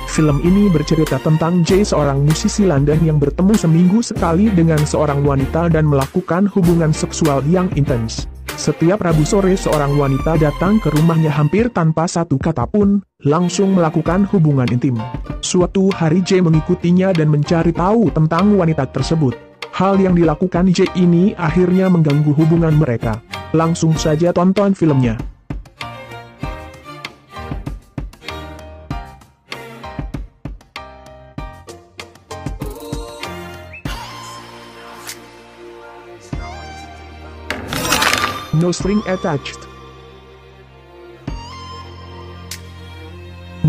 Film ini bercerita tentang Jay, seorang musisi London yang bertemu seminggu sekali dengan seorang wanita dan melakukan hubungan seksual yang intens. Setiap Rabu sore seorang wanita datang ke rumahnya hampir tanpa satu kata pun, langsung melakukan hubungan intim. Suatu hari Jay mengikutinya dan mencari tahu tentang wanita tersebut. Hal yang dilakukan Jay ini akhirnya mengganggu hubungan mereka. Langsung saja tonton filmnya. No String Attached.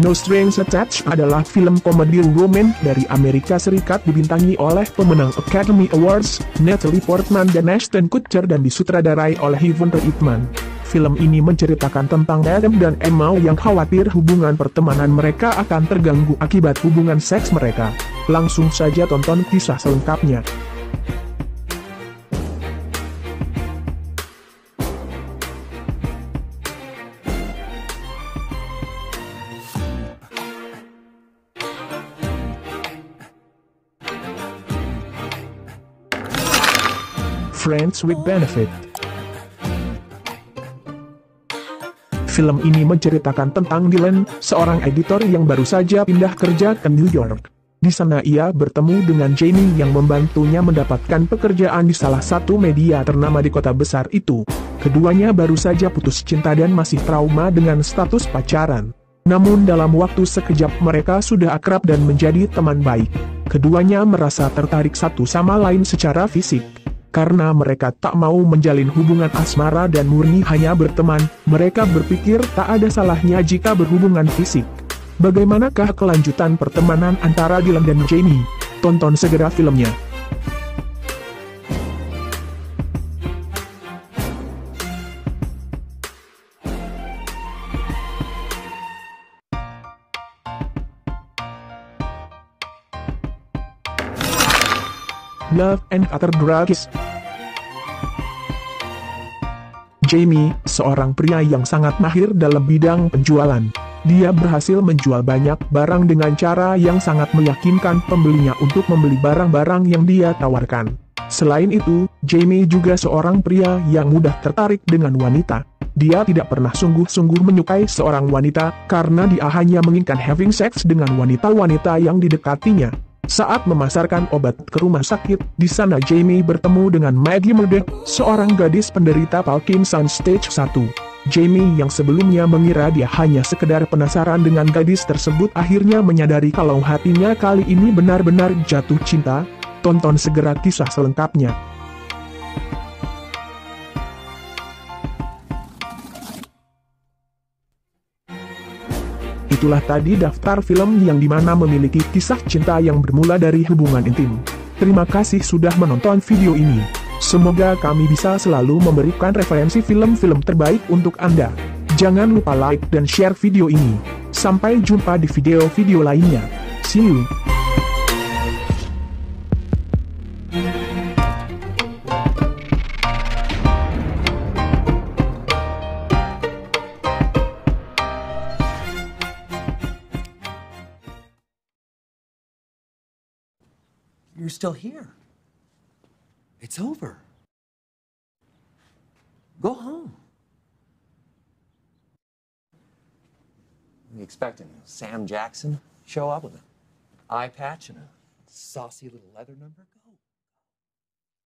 No Strings Attached adalah film komedi romantis dari Amerika Serikat dibintangi oleh pemenang Academy Awards, Natalie Portman dan Ashton Kutcher dan disutradarai oleh Ivan Reitman. Film ini menceritakan tentang Adam dan Emma yang khawatir hubungan pertemanan mereka akan terganggu akibat hubungan seks mereka. Langsung saja tonton kisah selengkapnya. Friends with Benefit. Film ini menceritakan tentang Dylan, seorang editor yang baru saja pindah kerja ke New York. Di sana ia bertemu dengan Jamie yang membantunya mendapatkan pekerjaan di salah satu media ternama di kota besar itu. Keduanya baru saja putus cinta dan masih trauma dengan status pacaran. Namun dalam waktu sekejap mereka sudah akrab dan menjadi teman baik. Keduanya merasa tertarik satu sama lain secara fisik. Karena mereka tak mau menjalin hubungan asmara dan murni hanya berteman, mereka berpikir tak ada salahnya jika berhubungan fisik. Bagaimanakah kelanjutan pertemanan antara Dylan dan Jamie? Tonton segera filmnya. Love and Other Drugs. Jamie, seorang pria yang sangat mahir dalam bidang penjualan. Dia berhasil menjual banyak barang dengan cara yang sangat meyakinkan pembelinya untuk membeli barang-barang yang dia tawarkan. Selain itu, Jamie juga seorang pria yang mudah tertarik dengan wanita. Dia tidak pernah sungguh-sungguh menyukai seorang wanita, karena dia hanya menginginkan having sex dengan wanita-wanita yang didekatinya. Saat memasarkan obat ke rumah sakit, di sana Jamie bertemu dengan Maggie Murdock, seorang gadis penderita Parkinson stage 1. Jamie yang sebelumnya mengira dia hanya sekedar penasaran dengan gadis tersebut akhirnya menyadari kalau hatinya kali ini benar-benar jatuh cinta. Tonton segera kisah selengkapnya. Itulah tadi daftar film yang dimana memiliki kisah cinta yang bermula dari hubungan intim. Terima kasih sudah menonton video ini. Semoga kami bisa selalu memberikan referensi film-film terbaik untuk Anda. Jangan lupa like dan share video ini. Sampai jumpa di video-video lainnya. See you. You're still here. It's over. Go home. What are you expecting? Sam Jackson show up with an eye patch and a saucy little leather number?